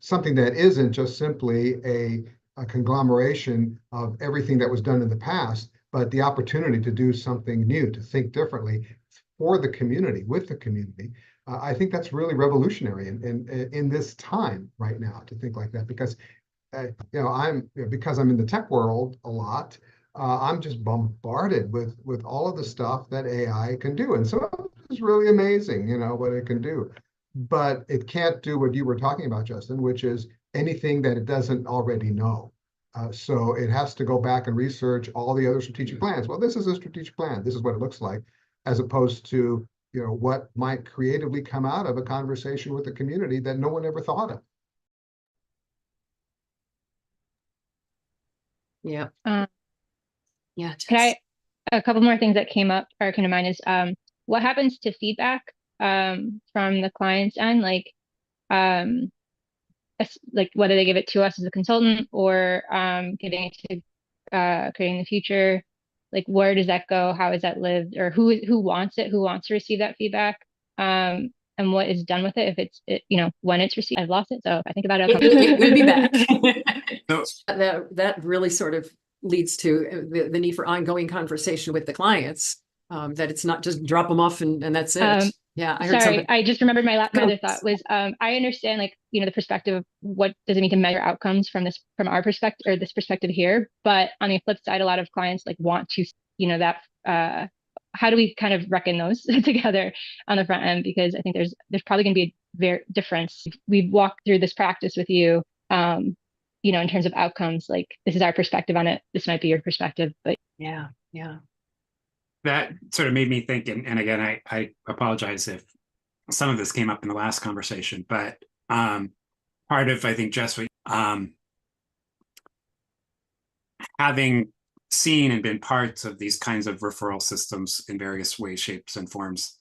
something that isn't just simply a conglomeration of everything that was done in the past, but the opportunity to do something new, to think differently for the community, with the community. I think that's really revolutionary in this time right now to think like that, because because I'm in the tech world a lot. I'm just bombarded with all of the stuff that AI can do, and so it's really amazing, what it can do. But it can't do what you were talking about, Justin, which is anything that it doesn't already know. So it has to go back and research all the other strategic plans. Well, this is a strategic plan. This is what it looks like, as opposed to what might creatively come out of a conversation with the community that no one ever thought of. Yeah. Yeah. A couple more things that came up or came to mind is what happens to feedback from the client's end, like whether they give it to us as a consultant or giving it to Creating the Future, like where does that go? How is that lived? Or who wants it? Who wants to receive that feedback? And what is done with it if it's when it's received? I've lost it, so if I think about it, it will be back. That really sort of leads to the need for ongoing conversation with the clients, that it's not just drop them off and that's it. Yeah, I heard sorry, I just remembered my other thought was I understand the perspective of what does it mean to measure outcomes from our perspective, or this perspective here, but on the flip side, a lot of clients want to that how do we kind of reckon those together on the front end, because I think there's probably going to be a very difference. We've walked through this practice with you, in terms of outcomes, this is our perspective on it, this might be your perspective, but yeah. That sort of made me think, and again, I apologize if some of this came up in the last conversation, but part of, I think, Jess, having seen and been parts of these kinds of referral systems in various ways, shapes, and forms,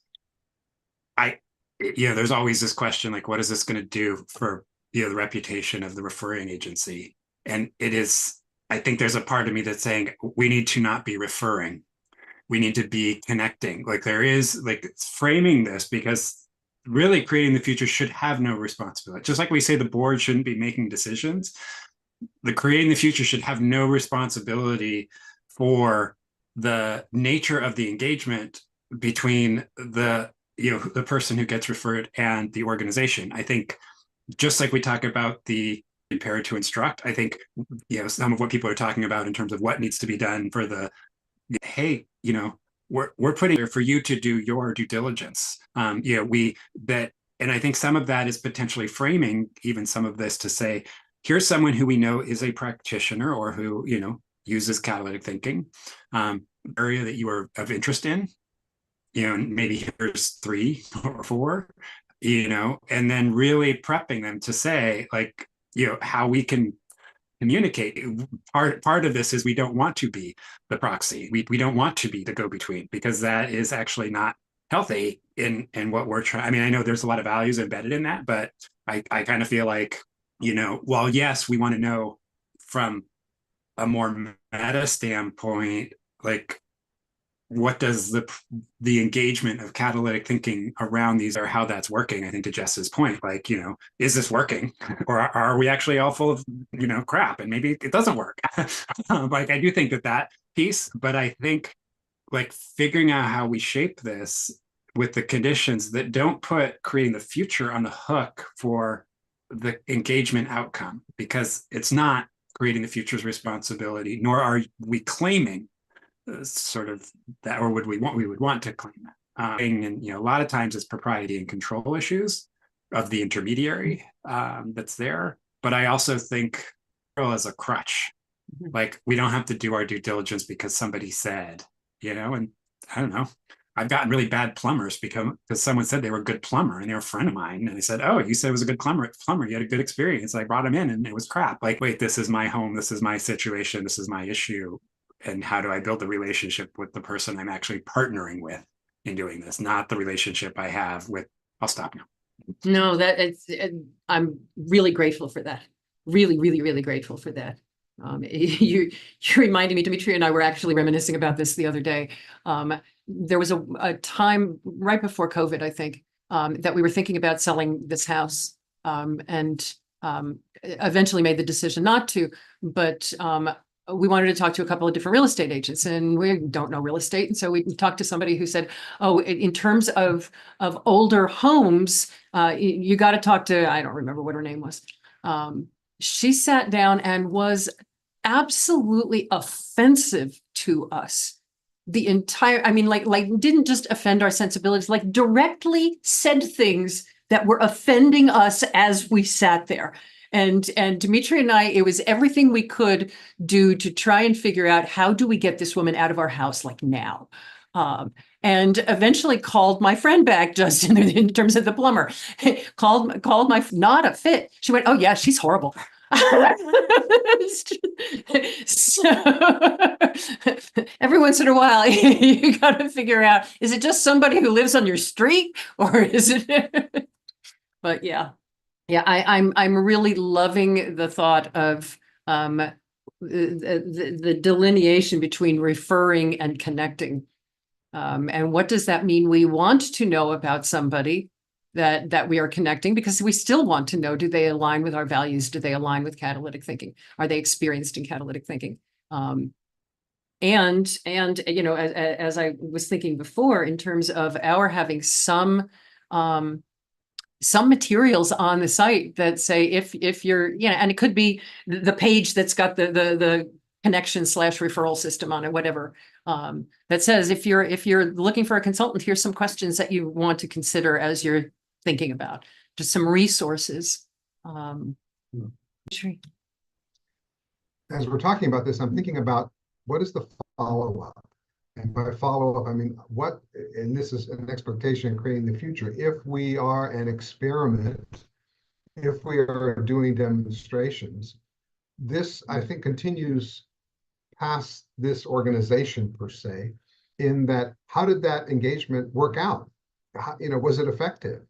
there's always this question, what is this going to do for the reputation of the referring agency? And I think there's a part of me that's saying we need to not be referring. We need to be connecting. There is framing this, because really Creating the Future should have no responsibility. Just like we say the board shouldn't be making decisions, the Creating the Future should have no responsibility for the nature of the engagement between the person who gets referred and the organization. I think just like we talk about the imperative to instruct, I think some of what people are talking about in terms of what needs to be done for the hey, we're putting there for you to do your due diligence. And I think some of that is potentially framing even some of this to say, here's someone who we know is a practitioner or who, uses catalytic thinking, area that you are of interest in, and maybe here's 3 or 4, and then really prepping them to say, how we can communicate. Part of this is we don't want to be the proxy. We don't want to be the go-between, because that is actually not healthy in what we're trying. I mean, I know there's a lot of values embedded in that, but I kind of feel like, while yes, we want to know from a more meta standpoint, like what does the engagement of catalytic thinking around these, or how that's working. I think to Jess's point, like, is this working, or are we actually all full of crap, and maybe it doesn't work. Like, I do think that piece, but I think like figuring out how we shape this with the conditions that don't put creating the future on the hook for the engagement outcome, because it's not creating the future's responsibility, nor are we claiming sort of that, or we would want to claim that. And a lot of times it's propriety and control issues of the intermediary that's there. But I also think as a crutch, like we don't have to do our due diligence because somebody said, and I don't know. I've gotten really bad plumbers because someone said they were a good plumber and they were a friend of mine. And they said, oh, you said it was a good plumber. You had a good experience. I brought him in and it was crap. Like, wait, this is my home. This is my situation. This is my issue. And how do I build the relationship with the person I'm actually partnering with in doing this, not the relationship I have with, I'll stop now. No, I'm really grateful for that. Really, really, really grateful for that. You reminded me, Dimitri and I were actually reminiscing about this the other day. There was a time right before COVID, I think, that we were thinking about selling this house, and eventually made the decision not to, but we wanted to talk to a couple of different real estate agents, and we don't know real estate. And so we talked to somebody who said, oh, in terms of older homes, you got to talk to, I don't remember what her name was. She sat down and was absolutely offensive to us. Like didn't just offend our sensibilities, like directly said things that were offending us as we sat there. And Dimitri and I, it was everything we could do to try and figure out how do we get this woman out of our house, like now. And eventually called my friend back, just in terms of the plumber. called my, not a fit. She went, oh yeah, she's horrible. So every once in a while, you got to figure out, is it just somebody who lives on your street, or is it? But yeah. Yeah, I'm really loving the thought of the delineation between referring and connecting. And what does that mean? We want to know about somebody that we are connecting, because we still want to know, do they align with our values? Do they align with catalytic thinking? Are they experienced in catalytic thinking? And as I was thinking before, in terms of our having some materials on the site that say, if you're, and it could be the page that's got the connection / referral system on it, whatever, that says, if you're looking for a consultant, here's some questions that you want to consider as you're thinking about, just some resources. As we're talking about this, I'm thinking about what is the follow-up? And by follow-up, I mean, and this is an expectation in creating the future. If we are an experiment, if we are doing demonstrations, this, I think, continues past this organization per se, in that, how did that engagement work out? Was it effective?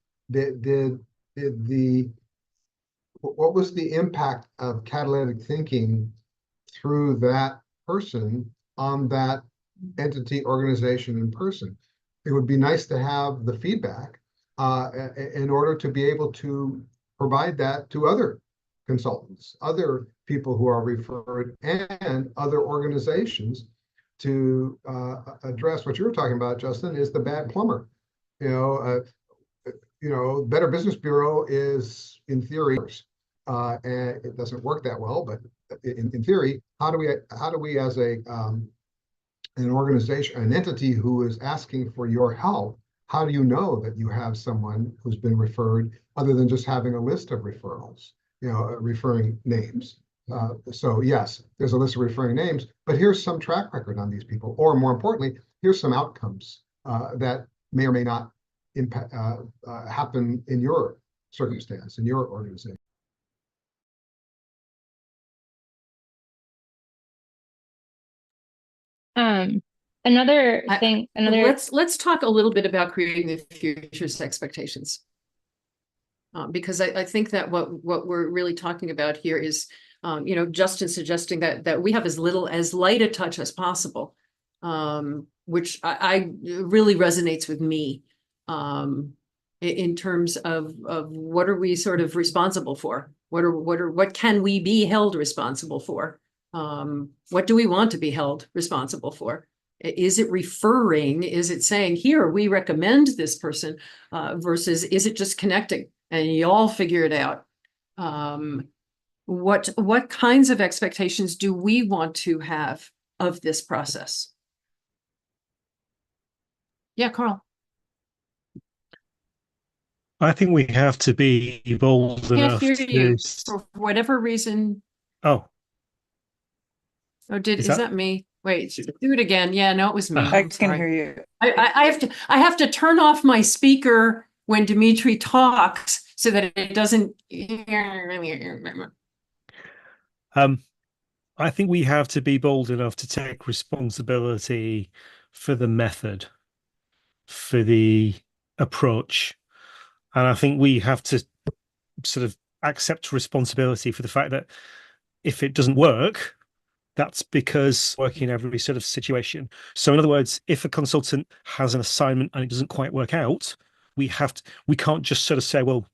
What was the impact of catalytic thinking through that person on that entity, organization, and person? It would be nice to have the feedback in order to be able to provide that to other consultants, other people who are referred, and other organizations to address what you were talking about, Justin, is the bad plumber. Better Business Bureau is, in theory, and it doesn't work that well, but in theory, how do we as an organization, an entity who is asking for your help, how do you know that you have someone who's been referred, other than just having a list of referrals, referring names? So yes, there's a list of referring names, but here's some track record on these people, or more importantly, here's some outcomes that may or may not impact, happen in your circumstance, in your organization. Another thing, Let's talk a little bit about creating the future's expectations. Because I think that what we're really talking about here is, Justin suggesting that we have as light a touch as possible, which I really resonates with me, in terms of what are we sort of responsible for? What can we be held responsible for? What do we want to be held responsible for? Is it referring? Is it saying, here, we recommend this person, versus is it just connecting and y'all figure it out? What kinds of expectations do we want to have of this process? Yeah, Carl. I think we have to be bold Can't enough hear you to. for whatever reason. Oh, Oh, is that me? Wait, do it again. Yeah, no, it was me. I I'm can sorry. hear you. I have to turn off my speaker when Dimitri talks so that it doesn't. I think we have to be bold enough to take responsibility for the method, for the approach. And I think we have to sort of accept responsibility for the fact that if it doesn't work, that's because working in every sort of situation. So in other words, if a consultant has an assignment and it doesn't quite work out, we can't just sort of say, well,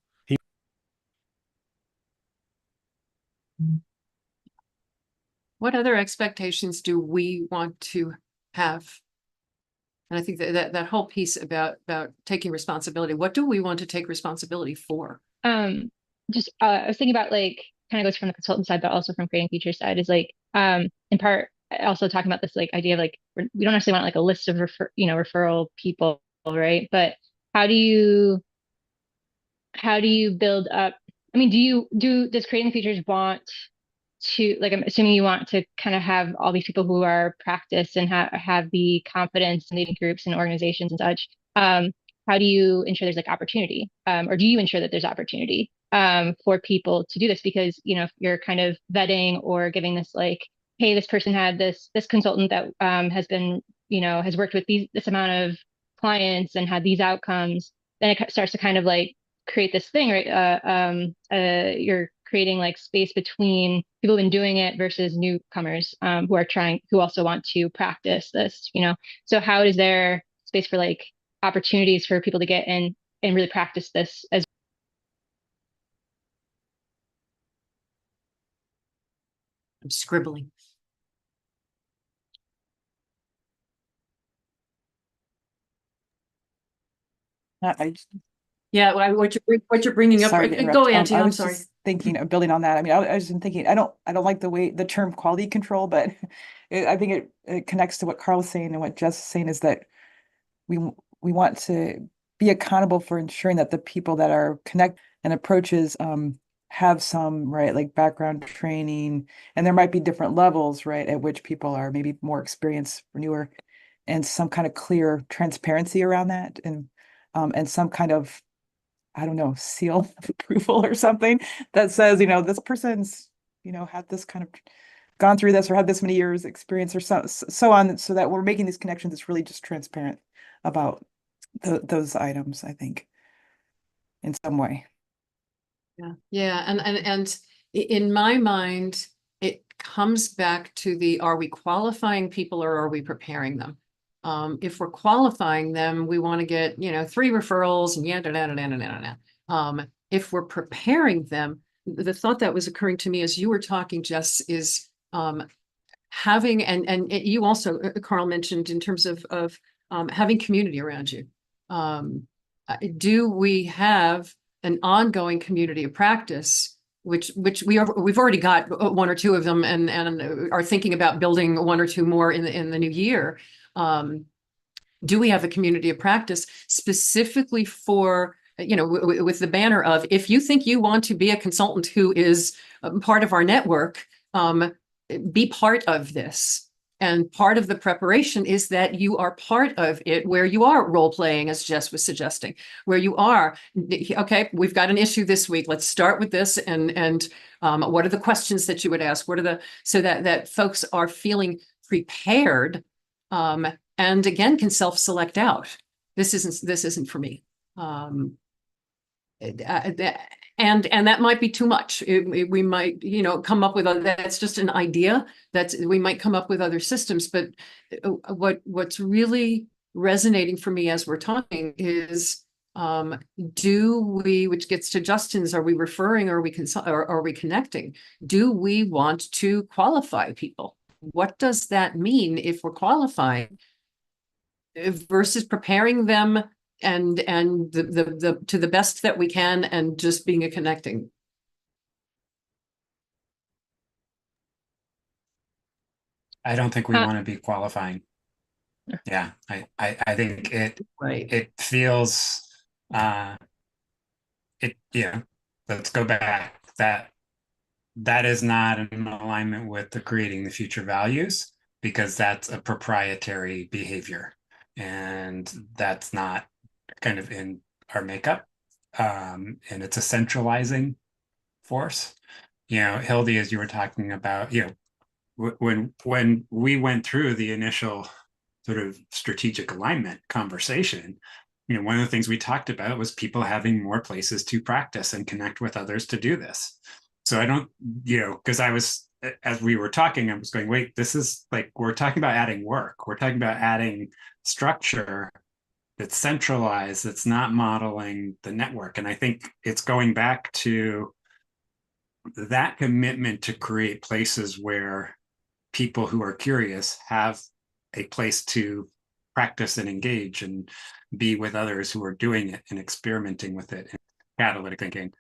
What other expectations do we want to have? And I think that whole piece about taking responsibility, what do we want to take responsibility for? I was thinking about like kind of goes from the consultant side, but also from creating feature side is like in part also talking about this like idea of like we don't necessarily want like a list of referral people, right? But how do you build up? I mean, does creating features want to, like, I'm assuming you want to kind of have all these people who are practiced and have the confidence in leading groups and organizations and such. How do you ensure there's like opportunity, or do you ensure that there's opportunity for people to do this? Because if you're kind of vetting or giving this like, hey, this person had this consultant that has been has worked with this amount of clients and had these outcomes, then it starts to kind of like create this thing, right? You're creating like space between people who've been doing it versus newcomers who also want to practice this, So how is there space for like opportunities for people to get in and really practice this as I'm scribbling. Yeah, what you're bringing up. Sorry to Go, interrupt. Auntie. I I'm was sorry. just thinking of building on that. I mean, I was just thinking, I don't like the term quality control, but I think it connects to what Carl was saying and what Jess is saying is that we want to be accountable for ensuring that the people that are connect and approaches have some like background training, and there might be different levels at which people are maybe more experienced or newer, and some kind of clear transparency around that, and some kind of, I don't know, seal of approval or something that says, this person's, had this kind of gone through this or had this many years experience or so on, so that we're making these connections. It's really just transparent about those items, I think, in some way. Yeah. And in my mind, it comes back to are we qualifying people or are we preparing them? If we're qualifying them, we want to get, 3 referrals and if we're preparing them, the thought that was occurring to me as you were talking, Jess, is having, and you also, Carl, mentioned in terms of having community around you. Do we have an ongoing community of practice, which we've already got 1 or 2 of them, and are thinking about building 1 or 2 more in the new year. Do we have a community of practice specifically for, with the banner of, if you think you want to be a consultant who is part of our network, be part of this. And part of the preparation is that you are part of it, where you are role playing, as Jess was suggesting, where you are, okay, we've got an issue this week. Let's start with this. And what are the questions that you would ask? So that folks are feeling prepared, and again, can self-select out. This isn't for me. And that might be too much. We might, come up with that's just an idea. We might come up with other systems, but what's really resonating for me as we're talking is, do we, which gets to Justin's, are we referring, or are we connecting? Do we want to qualify people? What does that mean if we're qualifying versus preparing them and the to the best that we can and just being a connecting? I don't think we want to be qualifying. Yeah, I think it feels let's go back. That is not in alignment with the creating the future values, because that's a proprietary behavior, and that's not kind of in our makeup. And it's a centralizing force. Hildy, as you were talking about, when we went through the initial sort of strategic alignment conversation, one of the things we talked about was people having more places to practice and connect with others to do this. So I don't, because as we were talking, I was going, wait, this is like, we're talking about adding work. We're talking about adding structure that's centralized, that's not modeling the network. And I think it's going back to that commitment to create places where people who are curious have a place to practice and engage and be with others who are doing it and experimenting with it and catalytic thinking.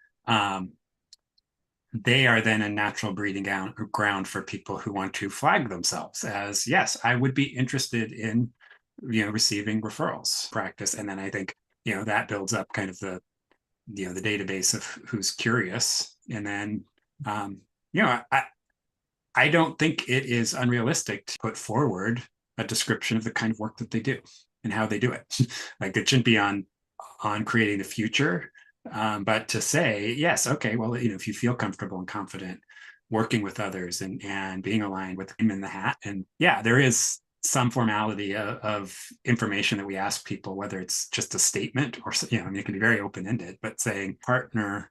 They are then a natural breeding ground for people who want to flag themselves as, yes, I would be interested in, receiving referrals practice. And then I think, that builds up kind of the database of who's curious. And then, I don't think it is unrealistic to put forward a description of the kind of work that they do and how they do it. Like, it shouldn't be on creating the future, but to say, yes, okay, well, if you feel comfortable and confident working with others and being aligned with him in the hat, and yeah, there is some formality of information that we ask people, whether it's just a statement or, it can be very open-ended, but saying partner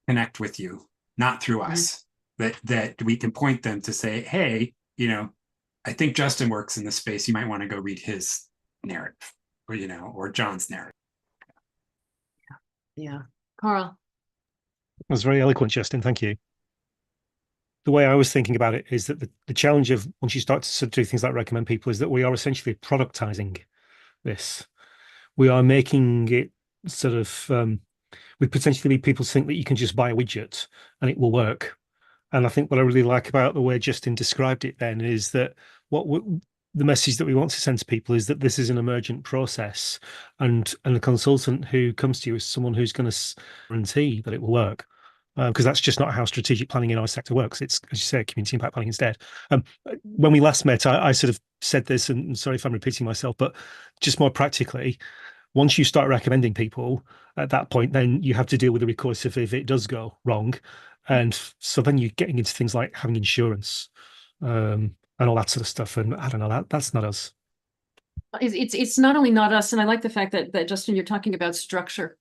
connect with you, not through us. That we can point them to say, hey, I think Justin works in this space. You might want to go read his narrative, or John's narrative. Yeah. Carl. That was very eloquent, Justin. Thank you. The way I was thinking about it is that the challenge of once you start to sort of do things like recommend people is that we are essentially productizing this. We are making it sort of, we potentially lead people to think that you can just buy a widget and it will work. And I think what I really like about the way Justin described it then is that the message that we want to send to people is that this is an emergent process, and the consultant who comes to you is someone who's going to guarantee that it will work. Because that's just not how strategic planning in our sector works. It's, as you say, community impact planning instead. When we last met, I sort of said this, and sorry if I'm repeating myself, but just more practically, once you start recommending people, at that point, then you have to deal with the recourse if it does go wrong. And so then you're getting into things like having insurance and all that sort of stuff. And I don't know, that's not us. It's not only not us, and I like the fact that Justin, you're talking about structure,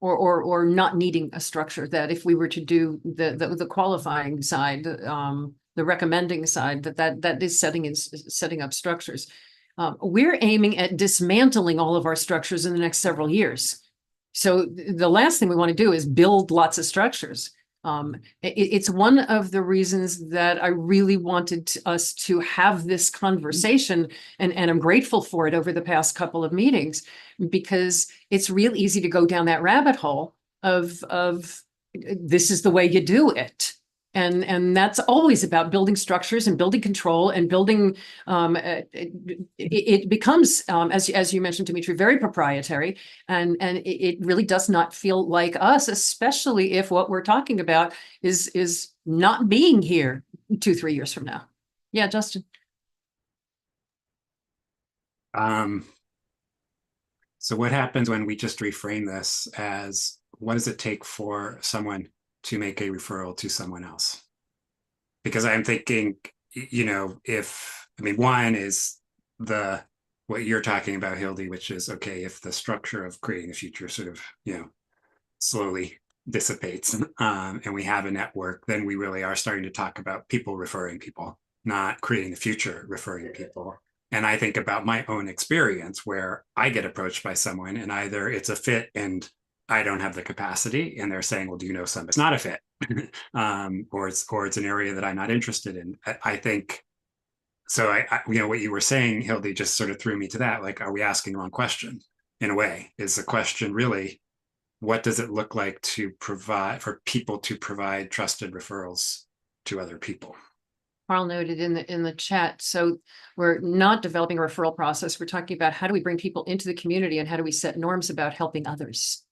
or not needing a structure. That if we were to do the qualifying side, the recommending side, that is setting up structures. We're aiming at dismantling all of our structures in the next several years. So the last thing we want to do is build lots of structures. It's one of the reasons that I really wanted us to have this conversation, and I'm grateful for it over the past couple of meetings, because it's real easy to go down that rabbit hole of this is the way you do it. And that's always about building structures and building control and building, it becomes, as you mentioned, Dimitri, very proprietary, and it really does not feel like us, especially if what we're talking about is not being here 2-3 years from now. Yeah, Justin. So what happens when we just reframe this as, what does it take for someone to make a referral to someone else? Because I'm thinking, one is what you're talking about, Hildy, which is, okay, if the structure of creating a future sort of, slowly dissipates, and we have a network, then we really are starting to talk about people referring people, not creating the future referring people. And I think about my own experience where I get approached by someone and either it's a fit and I don't have the capacity and they're saying, well, do you know somebody? It's not a fit. Or it's an area that I'm not interested in. I think so. What you were saying, Hildy, just sort of threw me to that. Like, are we asking the wrong question? In a way, is the question really, what does it look like to provide for people to provide trusted referrals to other people? Carl noted in the chat. So we're not developing a referral process. We're talking about how do we bring people into the community and how do we set norms about helping others.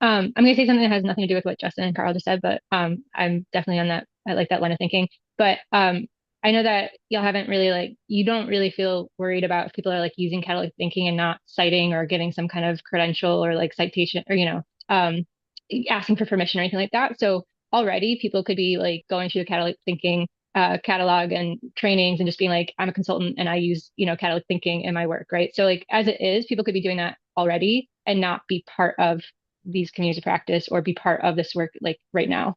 I'm going to say something that has nothing to do with what Justin and Carl just said, but I'm definitely on that. I like that line of thinking. But I know that y'all haven't really you don't really feel worried about if people are using catalytic thinking and not citing or getting some kind of credential or citation or asking for permission or anything like that. So already people could be going to the catalytic thinking catalog and trainings and just being I'm a consultant and I use catalytic thinking in my work, right? So as it is, people could be doing that already and not be part of these communities of practice or be part of this work right now.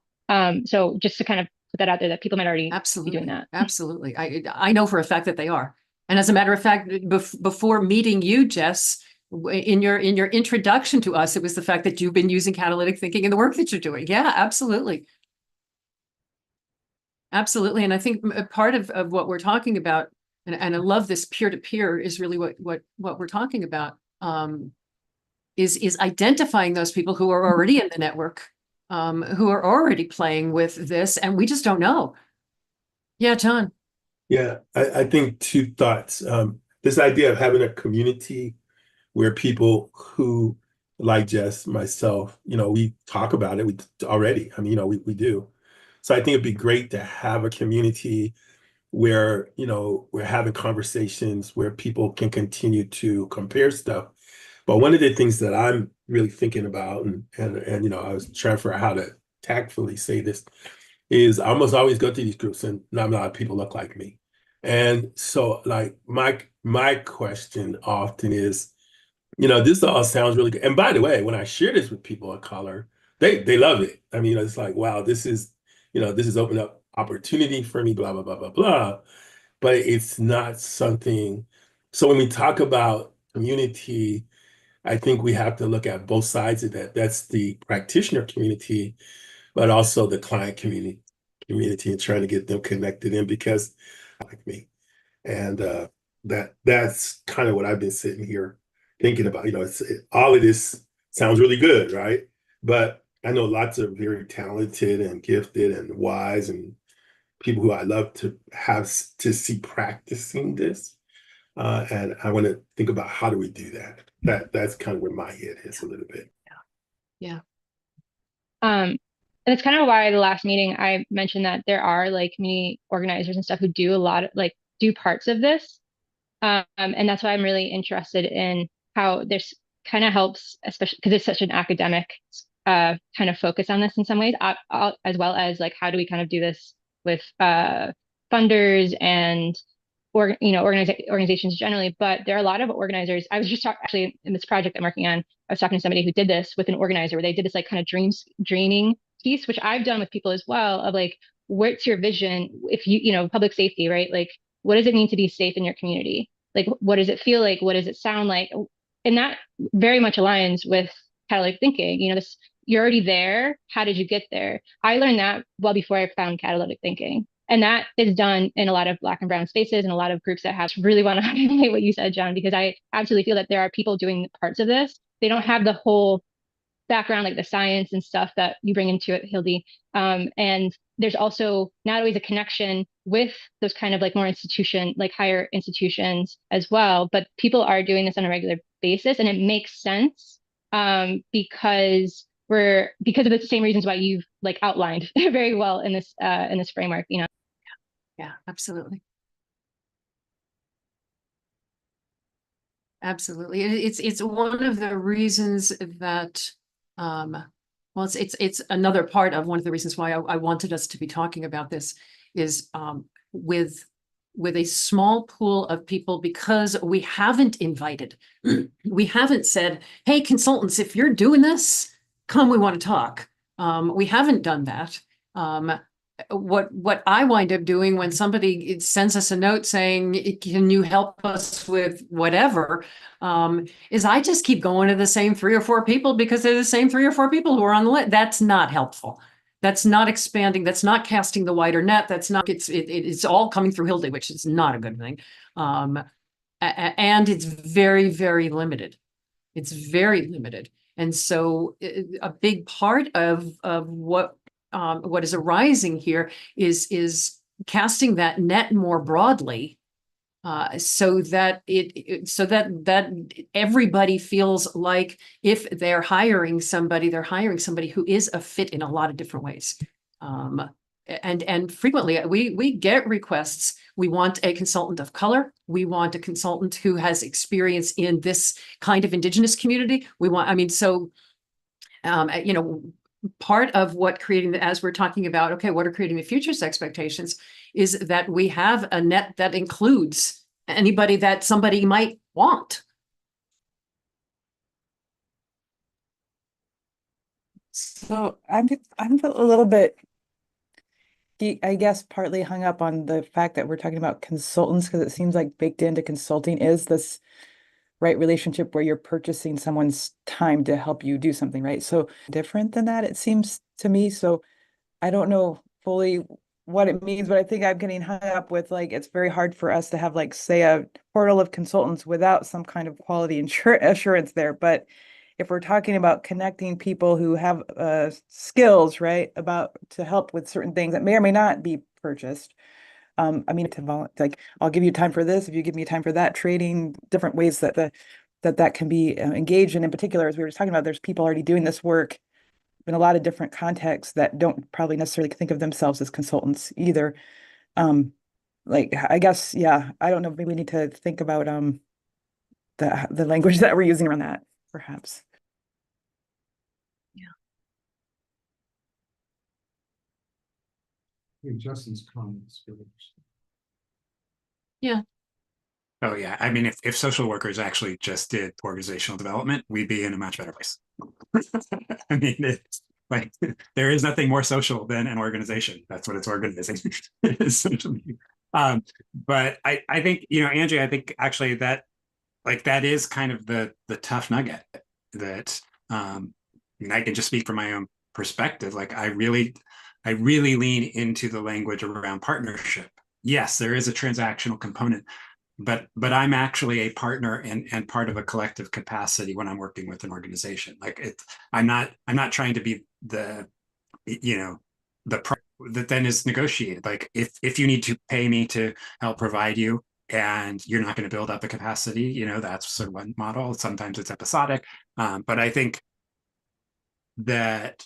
So just to kind of put that out there that people might already be doing that. Absolutely. I know for a fact that they are. And as a matter of fact, before meeting you, Jess, in your introduction to us, it was the fact that you've been using catalytic thinking in the work that you're doing. Yeah, absolutely. Absolutely. And I think part of what we're talking about, and I love this peer-to-peer is really what we're talking about, is identifying those people who are already in the network, who are already playing with this, and we just don't know. Yeah, John. Yeah, I think two thoughts. This idea of having a community where people who, like Jess, myself, we talk about it already. I mean, we do. So I think it'd be great to have a community where, we're having conversations where people can continue to compare stuff. But one of the things that I'm really thinking about, and I was trying to figure out how to tactfully say this, is I almost always go to these groups and not a lot of people look like me. And so my question often is, this all sounds really good. And by the way, when I share this with people of color, they love it. I mean, it's wow, this is opened up opportunity for me, blah, blah, blah, blah, blah. But it's not something. So when we talk about community, I think we have to look at both sides of that. That's the practitioner community, but also the client community and trying to get them connected in because like me. And that's kind of what I've been sitting here thinking about. All of this sounds really good, right? But I know lots of very talented and gifted and wise and people who I love to have to see practicing this. And I want to think about how do we do that? That's kind of where my head is a little bit. Yeah. And it's kind of why the last meeting I mentioned that there are community organizers and stuff who do a lot of do parts of this. And that's why I'm really interested in how this kind of helps, especially because it's such an academic kind of focus on this in some ways, as well as how do we kind of do this with funders and organizations generally. But there are a lot of organizers. I was just actually in this project I'm working on, I was talking to somebody who did this with an organizer where they did this kind of draining piece, which I've done with people as well, of what's your vision if public safety, right? What does it mean to be safe in your community? What does it feel like? What does it sound like? And that very much aligns with catalytic thinking. You're already there. How did you get there? I learned that well before I found catalytic thinking. And that is done in a lot of Black and brown spaces and a lot of groups that have really want to highlight what you said, John, because I absolutely feel that there are people doing parts of this. They don't have the whole background, the science and stuff that you bring into it, Hildy. And there's also not always a connection with those kind of more higher institutions as well. But people are doing this on a regular basis, and it makes sense because of the same reasons why you've outlined very well in this framework. Yeah, absolutely. Absolutely. It's one of the reasons that well, it's another part of one of the reasons why I wanted us to be talking about this is with a small pool of people because we haven't invited, we haven't said, hey, consultants, if you're doing this, come, we want to talk. We haven't done that. What I wind up doing when somebody sends us a note saying, can you help us with whatever, is I just keep going to the same 3 or 4 people because they're the same 3 or 4 people who are on the list. That's not helpful. That's not expanding. That's not casting the wider net. That's not, it's all coming through Hildy, which is not a good thing. And it's very, very limited. It's very limited. And so a big part of what is arising here is casting that net more broadly, so that everybody feels like if they're hiring somebody, they're hiring somebody who is a fit in a lot of different ways. And frequently we get requests. We want a consultant of color. We want a consultant who has experience in this kind of Indigenous community. We want, I mean, so, you know, part of what as we're talking about, okay, what are creating the future's expectations, is that we have a net that includes anybody that somebody might want. So I'm a little bit, I guess, partly hung up on the fact that we're talking about consultants, because it seems like baked into consulting is this right relationship where you're purchasing someone's time to help you do something, right? So different than that, it seems to me. So I don't know fully what it means, but I think I'm getting hung up with, like, it's very hard for us to have, like, say, a portal of consultants without some kind of quality assurance there. But if we're talking about connecting people who have skills, right, about to help with certain things that may or may not be purchased. I mean, like, I'll give you time for this if you give me time for that, trading different ways that that can be engaged in particular, as we were just talking about, there's people already doing this work in a lot of different contexts that don't probably necessarily think of themselves as consultants either. Like, I guess, yeah, I don't know, maybe we need to think about the language that we're using around that, perhaps. Justin's comments. Yeah. Oh yeah, I mean, if social workers actually just did organizational development, we'd be in a much better place. I mean, it's like there is nothing more social than an organization. That's what it's organizing, essentially. But I think, you know, Angie, I think actually that, like, that is kind of the tough nugget that, and I can just speak from my own perspective. Like, I really lean into the language around partnership. Yes, there is a transactional component, but I'm actually a partner and part of a collective capacity when I'm working with an organization. Like, I'm not trying to be the, you know, that then is negotiated. Like, if you need to pay me to help provide you and you're not going to build up the capacity, you know, that's sort of one model. Sometimes it's episodic, but I think that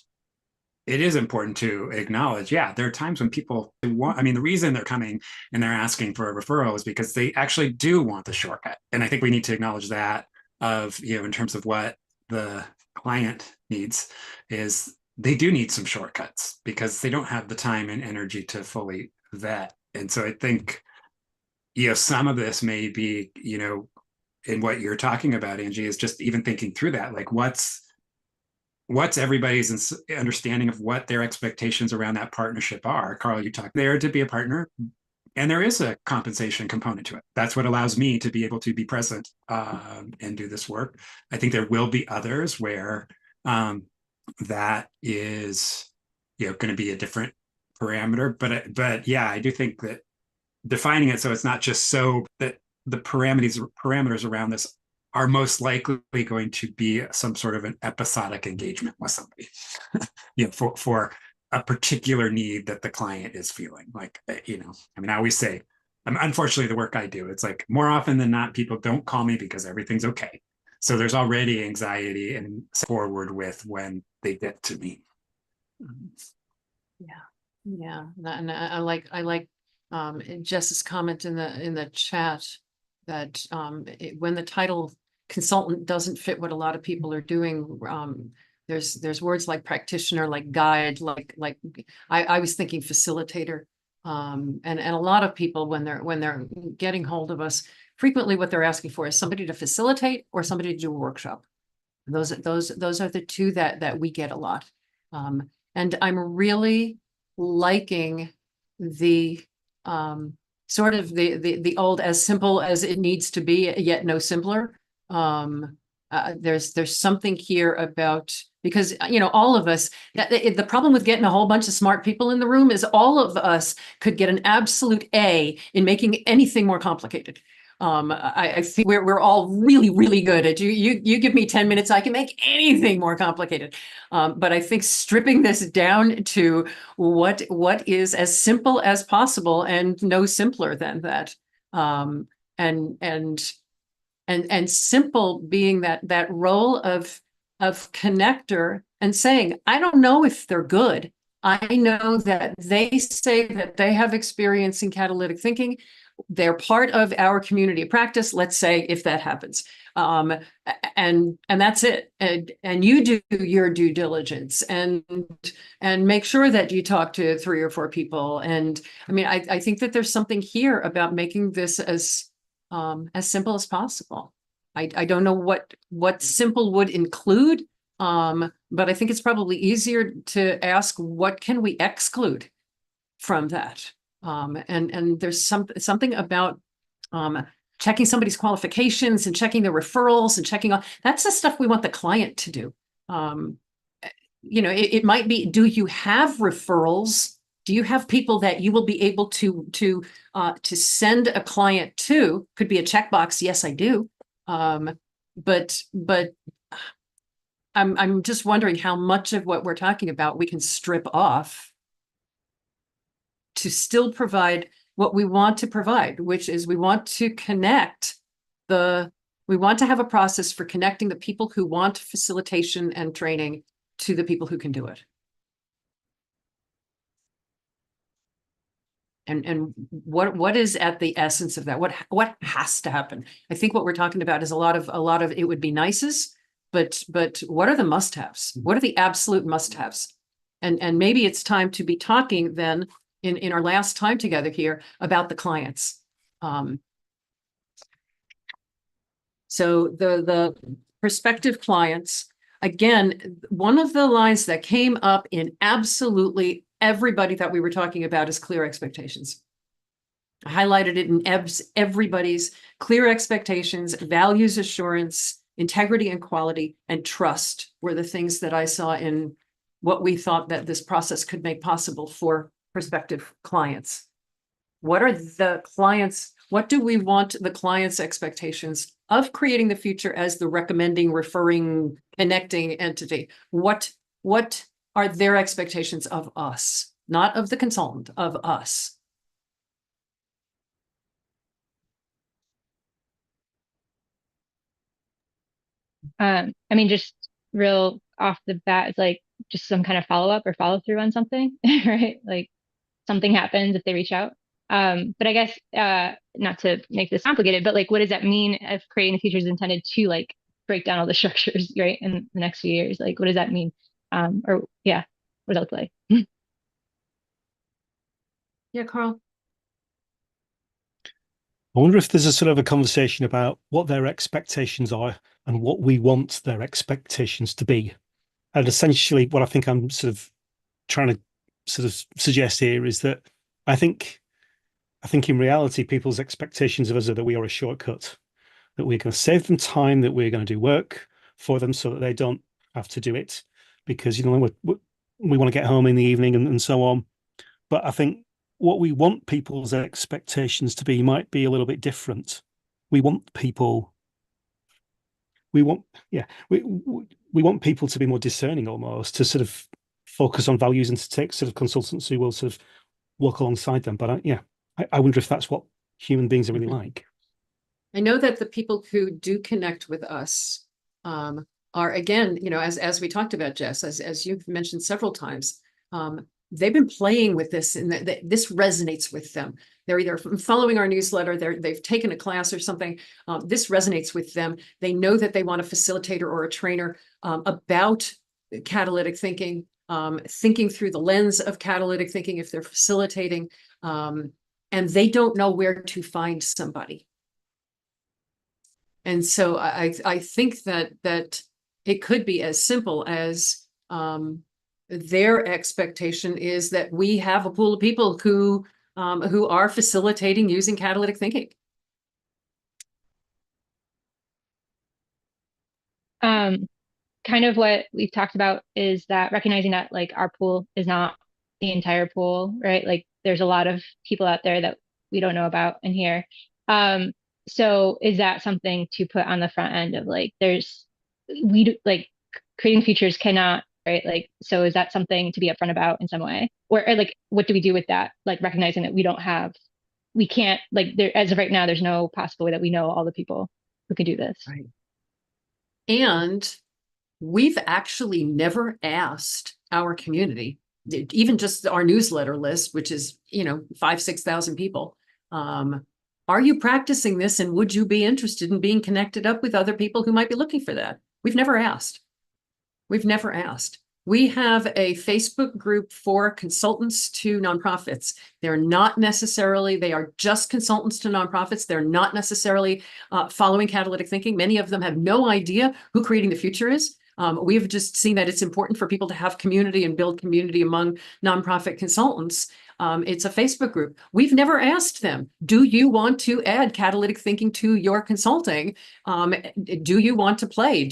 it is important to acknowledge, yeah, there are times when people want, I mean, the reason they're coming and they're asking for a referral is because they actually do want the shortcut. And I think we need to acknowledge that, of, you know, in terms of what the client needs, is they do need some shortcuts because they don't have the time and energy to fully vet. And so I think, you know, some of this may be, you know, in what you're talking about, Angie, is just even thinking through that, like, what's everybody's understanding of what their expectations around that partnership are. Carl, you talked there to be a partner, and there is a compensation component to it. That's what allows me to be able to be present and do this work. I think there will be others where that is, you know, going to be a different parameter. But yeah, I do think that defining it so it's not just so that the parameters around this are most likely going to be some sort of an episodic engagement with somebody, you know, for a particular need that the client is feeling. Like, you know, I mean, I always say, unfortunately, the work I do, it's like more often than not, people don't call me because everything's okay. So there's already anxiety and forward with when they get to me. Yeah, and I like Jess's comment in the chat that when the title consultant doesn't fit what a lot of people are doing, there's words like practitioner, like guide, like I was thinking facilitator. And a lot of people, when they're getting hold of us, frequently what they're asking for is somebody to facilitate or somebody to do a workshop. Those are the two that we get a lot. And I'm really liking the sort of the old as simple as it needs to be, yet no simpler. There's something here about, because all of us, the problem with getting a whole bunch of smart people in the room is all of us could get an absolute A in making anything more complicated. I think we're all really, really good at you give me 10 minutes, I can make anything more complicated. But I think stripping this down to what is as simple as possible and no simpler than that. And simple being that role of connector and saying, I don't know if they're good. I know that they say that they have experience in catalytic thinking. They're part of our community of practice, let's say, if that happens. And that's it. And you do your due diligence and make sure that you talk to 3 or 4 people. And I mean, I think that there's something here about making this as simple as possible. I don't know what simple would include, but I think it's probably easier to ask, what can we exclude from that? And there's something about checking somebody's qualifications and checking the referrals and checking on, that's the stuff we want the client to do. It might be, do you have referrals? Do you have people that you will be able to send a client to? Could be a checkbox. Yes, I do. But I'm just wondering how much of what we're talking about we can strip off to still provide what we want to provide, which is we want to have a process for connecting the people who want facilitation and training to the people who can do it. And what is at the essence of that? What has to happen? I think what we're talking about is a lot of it would be nices, but what are the must-haves? What are the absolute must-haves? And maybe it's time to be talking then in our last time together here about the clients. So the prospective clients, again, one of the lines that came up in absolutely everybody that we were talking about is clear expectations. I highlighted it in everybody's clear expectations, values assurance, integrity and quality, and trust were the things that I saw in what we thought that this process could make possible for prospective clients. What are the clients? What do we want the client's expectations of creating the future as the recommending, referring, connecting entity? What are their expectations of us? Not of the consultant, of us. I mean, just real off the bat, it's like just some kind of follow-up or follow-through on something, right? Like something happens if they reach out. But I guess not to make this complicated, but like, what does that mean if creating the future is intended to like break down all the structures, right, in the next few years? Like, what does that mean? Or yeah, what does that look like? Yeah, Carl. I wonder if there's a sort of a conversation about what their expectations are and what we want their expectations to be. And essentially what I think I'm sort of trying to sort of suggest here is that I think in reality, people's expectations of us are that we are a shortcut, that we're going to save them time, that we're going to do work for them so that they don't have to do it because, we want to get home in the evening and so on. But I think what we want people's expectations to be might be a little bit different. We want people to be more discerning, almost, to sort of focus on values and to take sort of consultants who will sort of walk alongside them. But I wonder if that's what human beings are really like. I know that the people who do connect with us are, again, as we talked about, Jess, as you've mentioned several times, they've been playing with this and this resonates with them. They're either following our newsletter, they've taken a class or something. This resonates with them. They know that they want a facilitator or a trainer about catalytic thinking. thinking through the lens of catalytic thinking if they're facilitating, and they don't know where to find somebody. And so I think that it could be as simple as their expectation is that we have a pool of people who are facilitating using catalytic thinking. Kind of what we've talked about is that recognizing that like our pool is not the entire pool, right? Like there's a lot of people out there that we don't know about in here. So is that something to put on the front end of like we do like creating features cannot, right? Like, so is that something to be upfront about in some way? Or like what do we do with that? Like recognizing that we can't, like there as of right now, there's no possible way that we know all the people who can do this. Right. And we've actually never asked our community, even just our newsletter list, which is, 5,000-6,000 people. Are you practicing this, and would you be interested in being connected up with other people who might be looking for that? We've never asked. We've never asked. We have a Facebook group for consultants to nonprofits. They are just consultants to nonprofits. They're not necessarily following catalytic thinking. Many of them have no idea who Creating the Future is. We've just seen that it's important for people to have community and build community among nonprofit consultants. It's a Facebook group. We've never asked them, do you want to add catalytic thinking to your consulting? Do you want to play?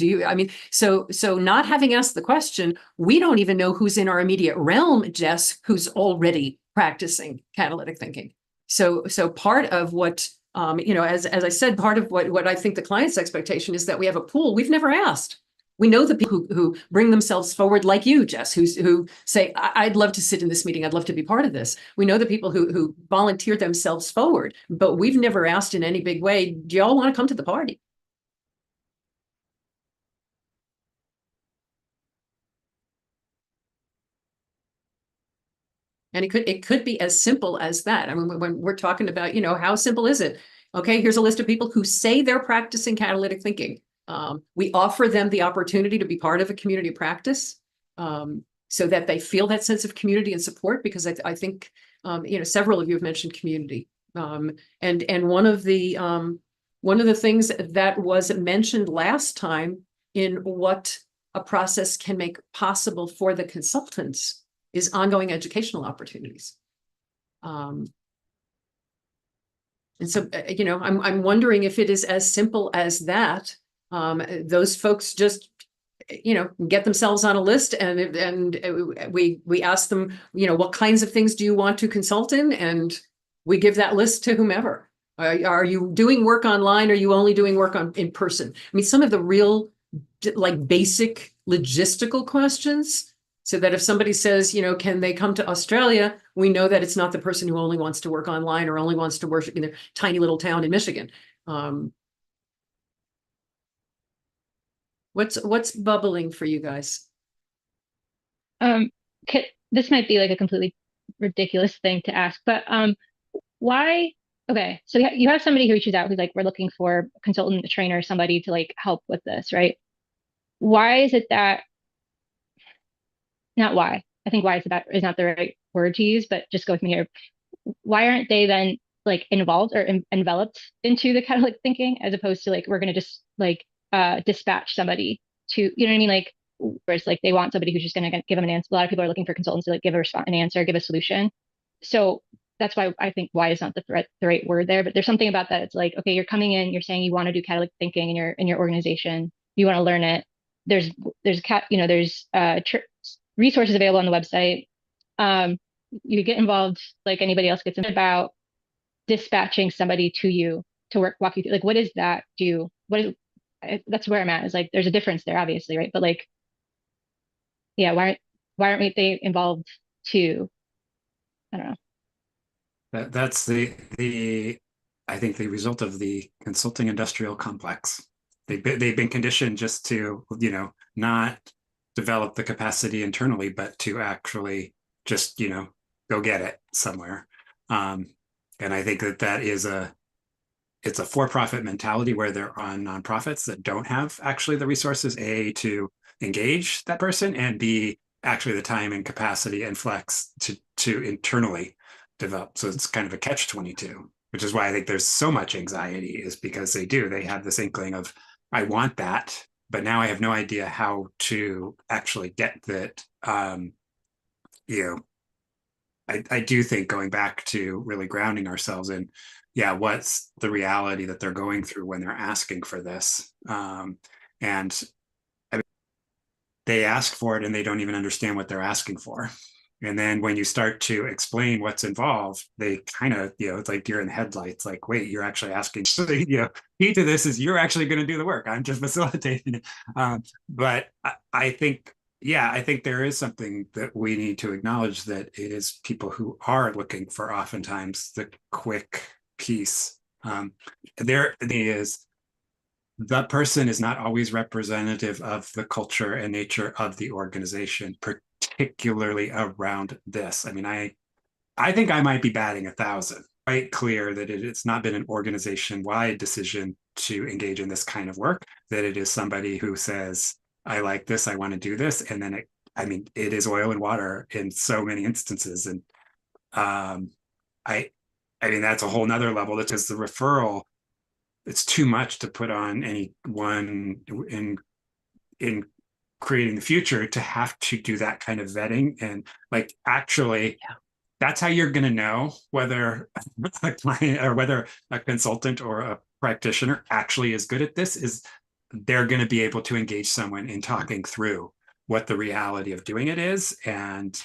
So not having asked the question, we don't even know who's in our immediate realm, Jess, who's already practicing catalytic thinking. So part of what, as I said, part of what I think the client's expectation is that we have a pool we've never asked. We know the people who bring themselves forward, like you, Jess, who say, I'd love to sit in this meeting. I'd love to be part of this. We know the people who volunteer themselves forward, but we've never asked in any big way, do y'all want to come to the party? And it could be as simple as that. I mean, when we're talking about, how simple is it? Okay, here's a list of people who say they're practicing catalytic thinking. We offer them the opportunity to be part of a community practice, so that they feel that sense of community and support, because I think, several of you have mentioned community. And one of the things that was mentioned last time in what a process can make possible for the consultants is ongoing educational opportunities. And so, I'm wondering if it is as simple as that. Those folks just, get themselves on a list, and we ask them, what kinds of things do you want to consult in? And we give that list to whomever. Are you doing work online? Are you only doing work in person? I mean, some of the real, like, basic logistical questions, so that if somebody says, can they come to Australia? We know that it's not the person who only wants to work online or only wants to work in their tiny little town in Michigan. What's bubbling for you guys? This might be like a completely ridiculous thing to ask, but why? Okay, so you have somebody who reaches out who's like, we're looking for a consultant, a trainer, somebody to like help with this, right? Why is it that? Not why. I think why is not the right word to use, but just go with me here. Why aren't they then like involved or enveloped into the catalytic thinking, as opposed to like, we're going to just like dispatch somebody to, you know what I mean? Like, whereas like they want somebody who's just going to give them an answer. A lot of people are looking for consultants to like give an answer, give a solution. So that's why I think why is not the right word there. But there's something about that. It's like, okay, you're coming in, you're saying you want to do catalytic thinking in your organization, you want to learn it. There's resources available on the website. You get involved like anybody else gets about dispatching somebody to you to walk you through. Like, what does that do? That's where I'm at, is like, there's a difference there, obviously, right? But like, yeah, why aren't they involved too? I don't know. That's I think the result of the consulting industrial complex. They've been conditioned just to, not develop the capacity internally, but to actually just, go get it somewhere. And I think that it's a for-profit mentality where there are nonprofits that don't have actually the resources, A, to engage that person, and B, actually the time and capacity and flex to internally develop. So it's kind of a catch-22, which is why I think there's so much anxiety, is because they have this inkling of, I want that, but now I have no idea how to actually get that. You know, I do think going back to really grounding ourselves in, yeah, what's the reality that they're going through when they're asking for this. And I mean, they ask for it and they don't even understand what they're asking for. And then when you start to explain what's involved, they kind of, it's like you're in the headlights, like, wait, you're actually asking, key to this is you're actually going to do the work. I'm just facilitating it. But I think, yeah, I think there is something that we need to acknowledge, that it is people who are looking for oftentimes the quick piece. There is, the person is not always representative of the culture and nature of the organization, particularly around this. I mean, I think I might be batting 1,000. Quite clear that it's not been an organization-wide decision to engage in this kind of work, that it is somebody who says, I like this, I want to do this. And then it is oil and water in so many instances. And I mean, that's a whole nother level. That's just the referral. It's too much to put on anyone in creating the future to have to do that kind of vetting. And like, actually, that's how you're going to know whether a client or whether a consultant or a practitioner actually is good at this, is they're going to be able to engage someone in talking through what the reality of doing it is. And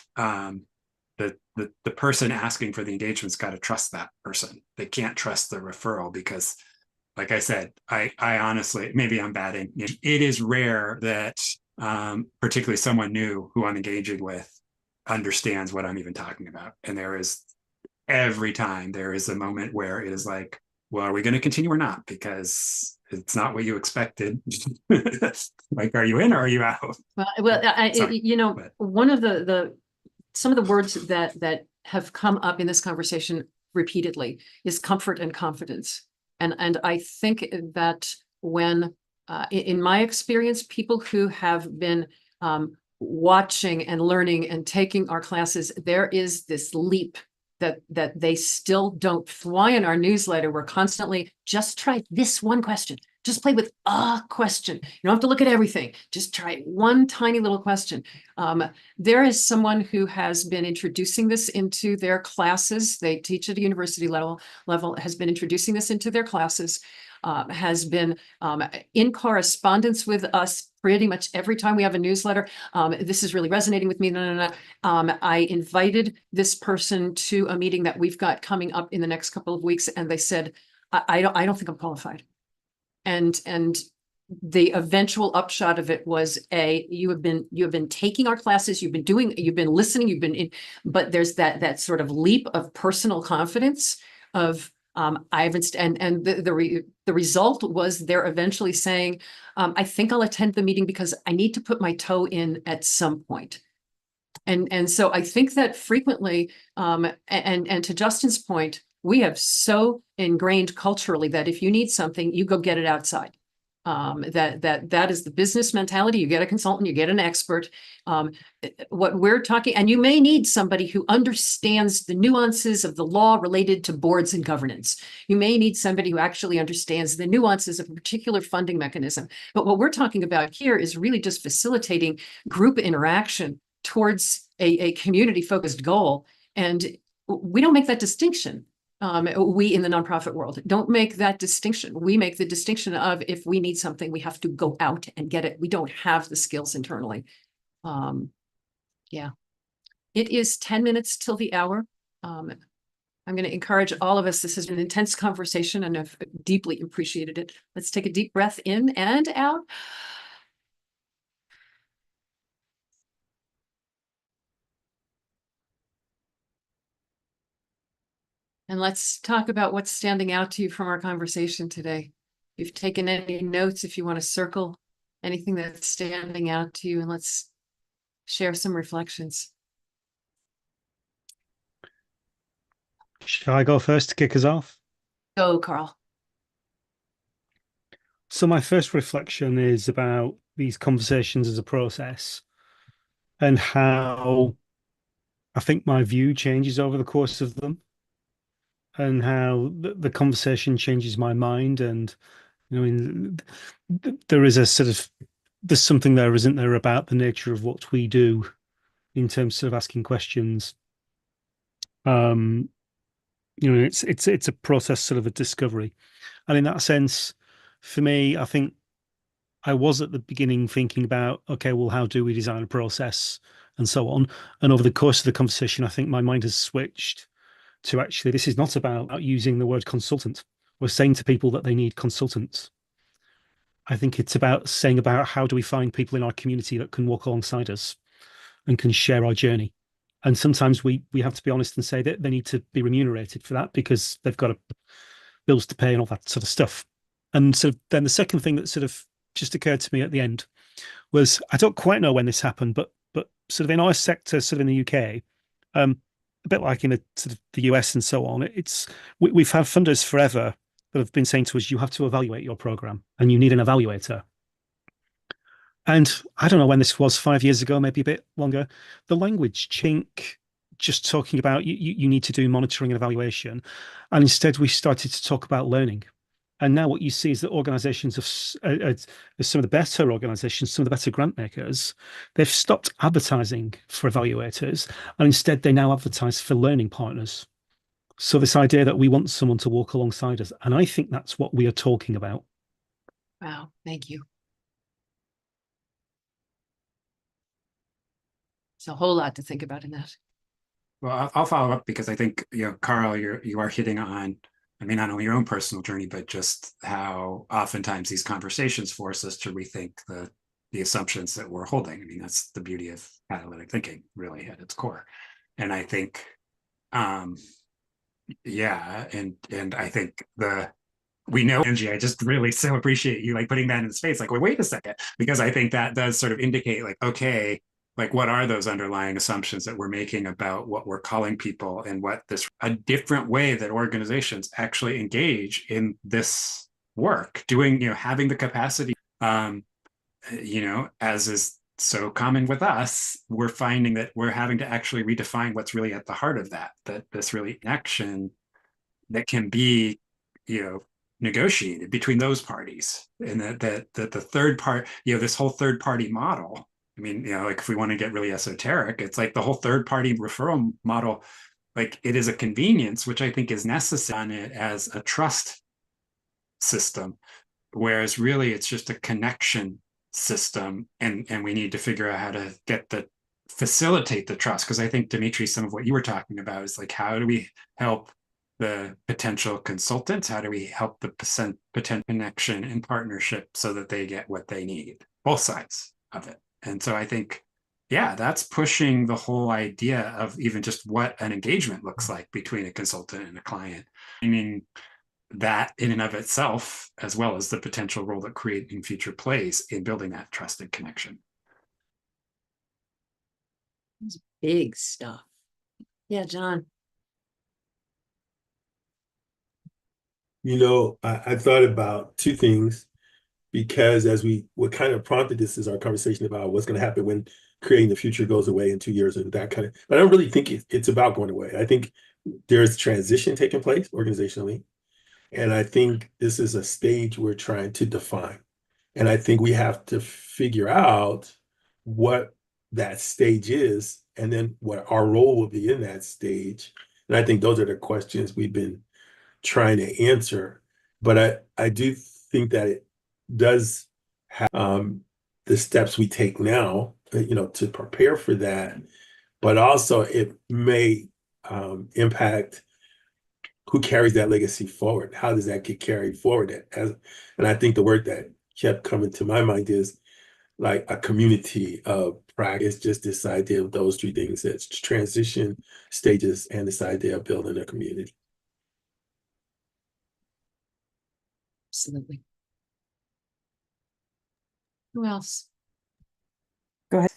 the person asking for the engagement's got to trust that person. They can't trust the referral, because, like I said, I honestly, maybe I'm batting. It is rare that particularly someone new who I'm engaging with understands what I'm even talking about. And every time there is a moment where it is like, well, are we going to continue or not? Because it's not what you expected. Like, are you in or are you out? One of some of the words that have come up in this conversation repeatedly is comfort and confidence. And I think that when, in my experience, people who have been watching and learning and taking our classes, there is this leap that they still don't. Why in our newsletter we're constantly, just try this one question. Just play with a question. You don't have to look at everything. Just try one tiny little question. There is someone who has been introducing this into their classes. They teach at a university level, has been introducing this into their classes, has been in correspondence with us pretty much every time we have a newsletter. This is really resonating with me. I invited this person to a meeting that we've got coming up in the next couple of weeks, and they said, I don't think I'm qualified. And the eventual upshot of it was, you have been taking our classes, you've been listening, but there's that sort of leap of personal confidence of, the result was they're eventually saying, I think I'll attend the meeting because I need to put my toe in at some point. And so I think that frequently, and to Justin's point, we have so ingrained culturally that if you need something, you go get it outside. That is the business mentality. You get a consultant, you get an expert. What we're talking, and you may need somebody who understands the nuances of the law related to boards and governance. You may need somebody who actually understands the nuances of a particular funding mechanism. But what we're talking about here is really just facilitating group interaction towards a community-focused goal. And we don't make that distinction. We in the nonprofit world don't make that distinction. We make the distinction of, if we need something, we have to go out and get it. We don't have the skills internally. Yeah, it is 10 minutes till the hour. I'm going to encourage all of us. This has been an intense conversation and I've deeply appreciated it. Let's take a deep breath in and out. And let's talk about what's standing out to you from our conversation today. If you've taken any notes, if you want to circle anything that's standing out to you, and let's share some reflections. Shall I go first to kick us off? Go, Carl. So my first reflection is about these conversations as a process. and how I think my view changes over the course of them, and how the conversation changes my mind. And there is a sort of there's something there, isn't there, about the nature of what we do in terms of asking questions. Um, it's a process sort of a discovery. And in that sense, for me, I think I was at the beginning thinking about, okay, well, how do we design a process and so on. And over the course of the conversation, I think my mind has switched to actually, this is not about using the word consultant. We're saying to people that they need consultants. I think it's about saying about how do we find people in our community that can walk alongside us and can share our journey. And sometimes we have to be honest and say that they need to be remunerated for that because they've got bills to pay and all that sort of stuff. And so then the second thing that sort of just occurred to me at the end was I don't quite know when this happened, but sort of in our sector, sort of in the UK, a bit like in sort of the US and so on, we've had funders forever that have been saying to us, you have to evaluate your program and you need an evaluator. And I don't know when this was, 5 years ago, maybe a bit longer. The language chink, just talking about you need to do monitoring and evaluation. And instead, we started to talk about learning. And now what you see is that organizations some of the better organizations, some of the better grant makers, they've stopped advertising for evaluators. And instead, they now advertise for learning partners. So this idea that we want someone to walk alongside us. And I think that's what we are talking about. Wow, thank you. It's a whole lot to think about in that. Well, I'll follow up because I think, Carl, you are hitting on, I mean, not only your own personal journey, but just how oftentimes these conversations force us to rethink the assumptions that we're holding. I mean, that's the beauty of catalytic thinking, really, at its core. And I think, yeah, and I think we know, Angie, I just really so appreciate you like putting that in space. Like, wait a second, because I think that does sort of indicate like, okay, like what are those underlying assumptions that we're making about what we're calling people and what a different way that organizations actually engage in this work, doing, having the capacity, as is so common with us, we're finding that we're having to actually redefine what's really at the heart of that this really action that can be, negotiated between those parties, and that the third part, this whole third party model. I mean, like if we want to get really esoteric, it's like the whole third party referral model, like it is a convenience, which I think is necessary on it as a trust system, whereas really it's just a connection system, and we need to figure out how to facilitate the trust. Because I think, Dimitri, some of what you were talking about is like, how do we help the potential consultants? How do we help the potential connection and partnership so that they get what they need, both sides of it? And so I think, yeah, that's pushing the whole idea of even just what an engagement looks like between a consultant and a client. I mean, that in and of itself, as well as the potential role that Creating Future plays in building that trusted connection. It's big stuff. Yeah, John. I thought about two things, because what kind of prompted this is our conversation about what's going to happen when Creating the Future goes away in 2 years, and that kind of, but I don't really think it's about going away. I think there's transition taking place organizationally. And I think this is a stage we're trying to define. And I think we have to figure out what that stage is and then what our role will be in that stage. And I think those are the questions we've been trying to answer. But I do think that it does have the steps we take now, to prepare for that. But also it may impact who carries that legacy forward. How does that get carried forward? And I think the word that kept coming to my mind is like a community of practice, just this idea of those three things. It's transition stages and this idea of building a community. Absolutely. Who else? Go ahead.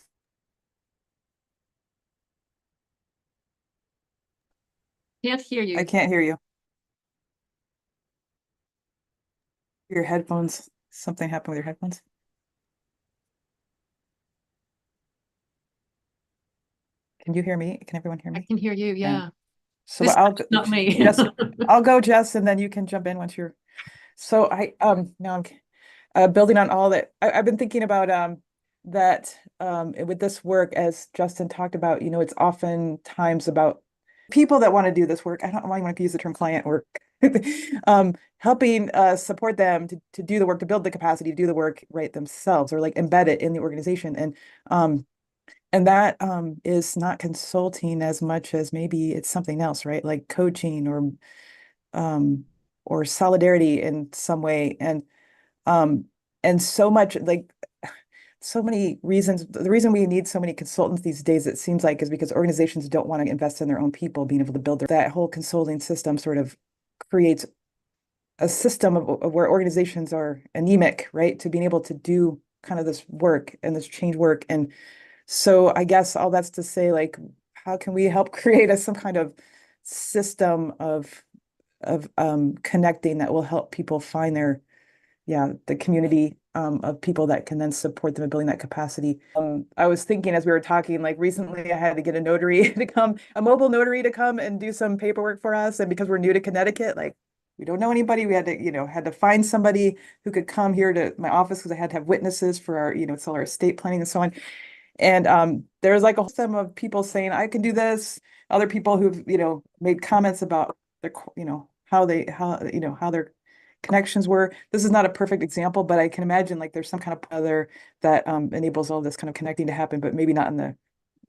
Can't hear you. I can't hear you. Your headphones, something happened with your headphones? Can you hear me? Can everyone hear I me? can hear you, yeah. So This I'll is not me. Jess, I'll go, Jess, and then you can jump in once you're. So now I'm building on all that. I've been thinking about that with this work, as Justin talked about, it's oftentimes about people that want to do this work. I don't know why you want to use the term client work. Helping support them to do the work, to build the capacity to do the work right themselves, or like embed it in the organization. And that is not consulting as much as maybe it's something else, right? Like coaching or solidarity in some way. And so much, like, so many reasons. The reason we need so many consultants these days, it seems like, is because organizations don't want to invest in their own people being able to build that whole consulting system sort of creates a system of where organizations are anemic, right, to being able to do kind of this work and this change work. And so I guess all that's to say, like, how can we help create some kind of system of connecting that will help people find the community of people that can then support them in building that capacity. I was thinking as we were talking, like recently I had to get a mobile notary to come and do some paperwork for us. And because we're new to Connecticut, like we don't know anybody, we had to find somebody who could come here to my office because I had to have witnesses for our, it's all our estate planning and so on. And there was like a whole system of people saying, I can do this. Other people who've, made comments about their, how their connections were. This is not a perfect example, but I can imagine like there's some kind of other that enables all this kind of connecting to happen, but maybe not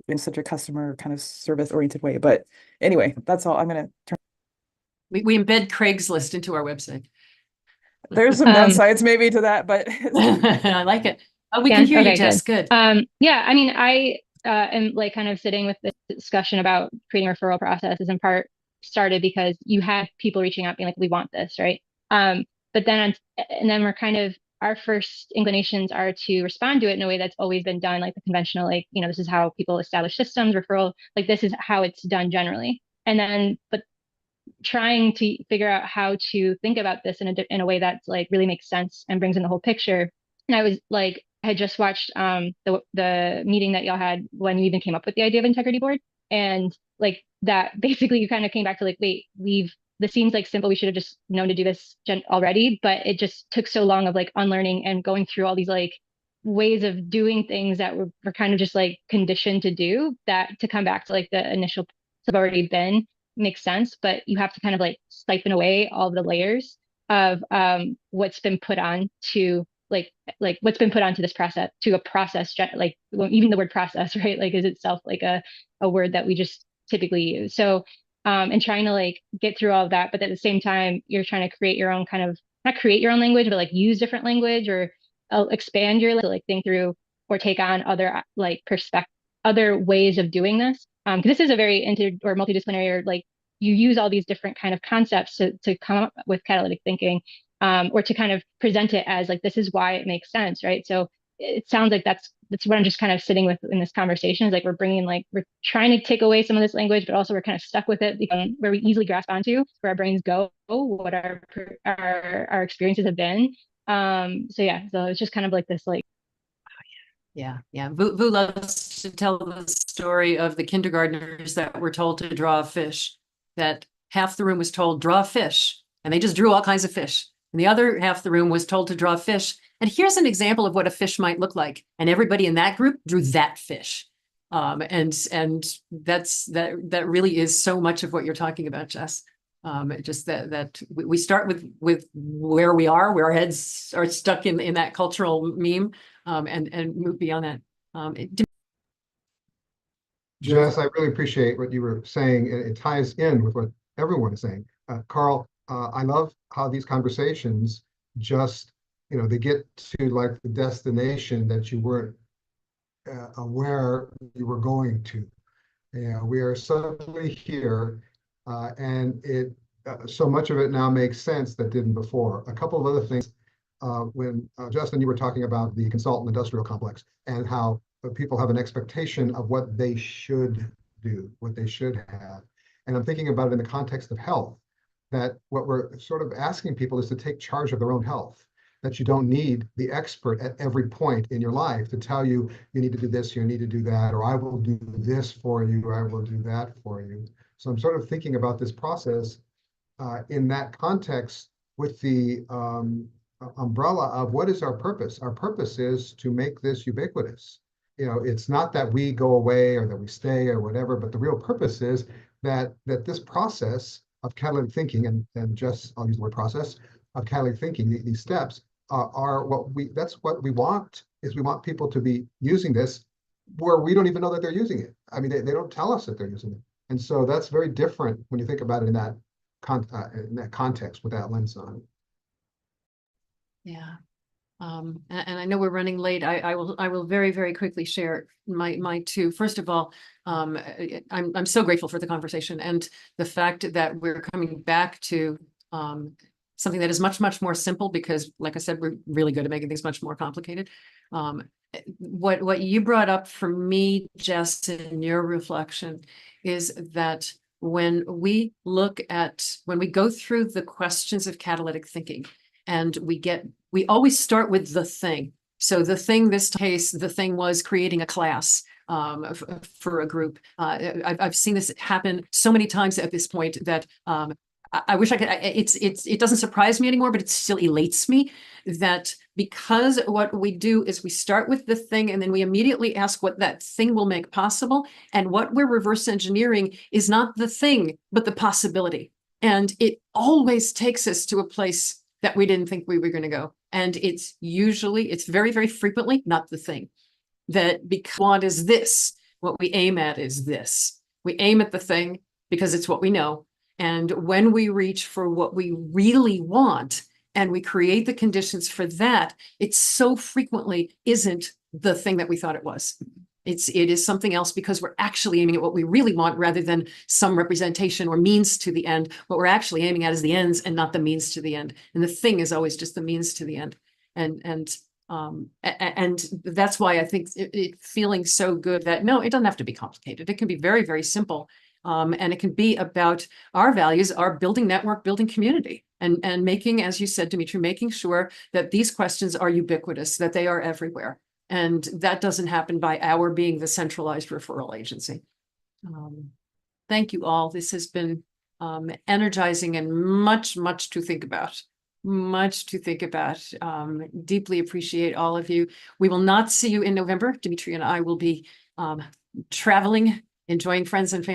in such a customer kind of service oriented way. But anyway, that's all. I'm going to turn. We embed Craigslist into our website. There's some downsides maybe to that, but I like it. Oh, we can hear you, Jess. Good. Yeah, I mean, I am like kind of sitting with this discussion about creating referral processes in part started because you had people reaching out being like, we want this, right? But then we're kind of, our first inclinations are to respond to it in a way that's always been done, like the conventional, like, this is how people establish systems, referral, like this is how it's done generally. But trying to figure out how to think about this in a way that's like really makes sense and brings in the whole picture. And I had just watched the meeting that y'all had when you even came up with the idea of integrity board, and like that basically you kind of came back to like, wait, this seems like simple, we should have just known to do this already, but it just took so long of like unlearning and going through all these like ways of doing things that we're kind of just like conditioned to do, that to come back to like the initial have already been makes sense, but you have to kind of like siphon away all the layers of what's been put on to like what's been put onto this process, to a process, like even the word process, right, like is itself like a word that we just typically use. So and trying to like get through all of that, but at the same time you're trying to create your own kind of, not create your own language, but like use different language or expand your like think through or take on other like other ways of doing this. Because this is a very or multidisciplinary, or like you use all these different kind of concepts to come up with catalytic thinking, or to kind of present it as like, this is why it makes sense, right? So it sounds like that's what I'm just kind of sitting with in this conversation, is like we're trying to take away some of this language, but also we're kind of stuck with it because where we easily grasp onto, where our brains go, what our experiences have been. So it's just kind of like this like. Yeah. Vu loves to tell the story of the kindergartners that were told to draw a fish, that half the room was told, draw a fish, and they just drew all kinds of fish. And the other half the room was told to draw a fish. And here's an example of what a fish might look like. And everybody in that group drew that fish. And that really is so much of what you're talking about, Jess. Just that we start with where we are, where our heads are stuck in that cultural meme. And move beyond that. Jess, I really appreciate what you were saying. It ties in with what everyone is saying. Carl, I love how these conversations just, they get to like the destination that you weren't aware you were going to. We are suddenly here, and so much of it now makes sense that didn't before. A couple of other things. When Justin, you were talking about the consultant industrial complex and how people have an expectation of what they should do, what they should have. And I'm thinking about it in the context of health, that what we're sort of asking people is to take charge of their own health. that you don't need the expert at every point in your life to tell you, you need to do this, you need to do that, or I will do this for you, or I will do that for you. So I'm sort of thinking about this process in that context with the umbrella of what is our purpose? Our purpose is to make this ubiquitous. You know, it's not that we go away or that we stay or whatever, but the real purpose is that this process of catalytic thinking, and just I'll use the word process of catalytic thinking, these steps are what that's what we want, is we want people to be using this where we don't even know that they're using it. I mean, they don't tell us that they're using it. And so that's very different when you think about it in that context with that lens on. Yeah. And I know we're running late. I will very, very quickly share my two. First of all, I'm so grateful for the conversation and the fact that we're coming back to something that is much, much more simple, because like I said, we're really good at making things much more complicated. What you brought up for me, Jess, in your reflection, is that when we go through the questions of catalytic thinking, and we always start with the thing. So the thing, this case, the thing was creating a class for a group. I've seen this happen so many times at this point that I wish I could. It doesn't surprise me anymore, but it still elates me that, because what we do is we start with the thing and then we immediately ask what that thing will make possible. And what we're reverse engineering is not the thing, but the possibility. And it always takes us to a place that we didn't think we were going to go. And it's very, very frequently not the thing. That because what is this? What we aim at is this. We aim at the thing because it's what we know. And when we reach for what we really want and we create the conditions for that, it so frequently isn't the thing that we thought it was. It is something else, because we're actually aiming at what we really want rather than some representation or means to the end. What we're actually aiming at is the ends and not the means to the end. And the thing is always just the means to the end. And that's why I think it feeling so good that no, it doesn't have to be complicated. It can be very, very simple. And it can be about our values, our building network, building community, and making, as you said, Dimitri, making sure that these questions are ubiquitous, that they are everywhere. And that doesn't happen by our being the centralized referral agency. Thank you all. This has been energizing and much, much to think about. Much to think about. Deeply appreciate all of you. We will not see you in November. Dimitri and I will be traveling, enjoying friends and family.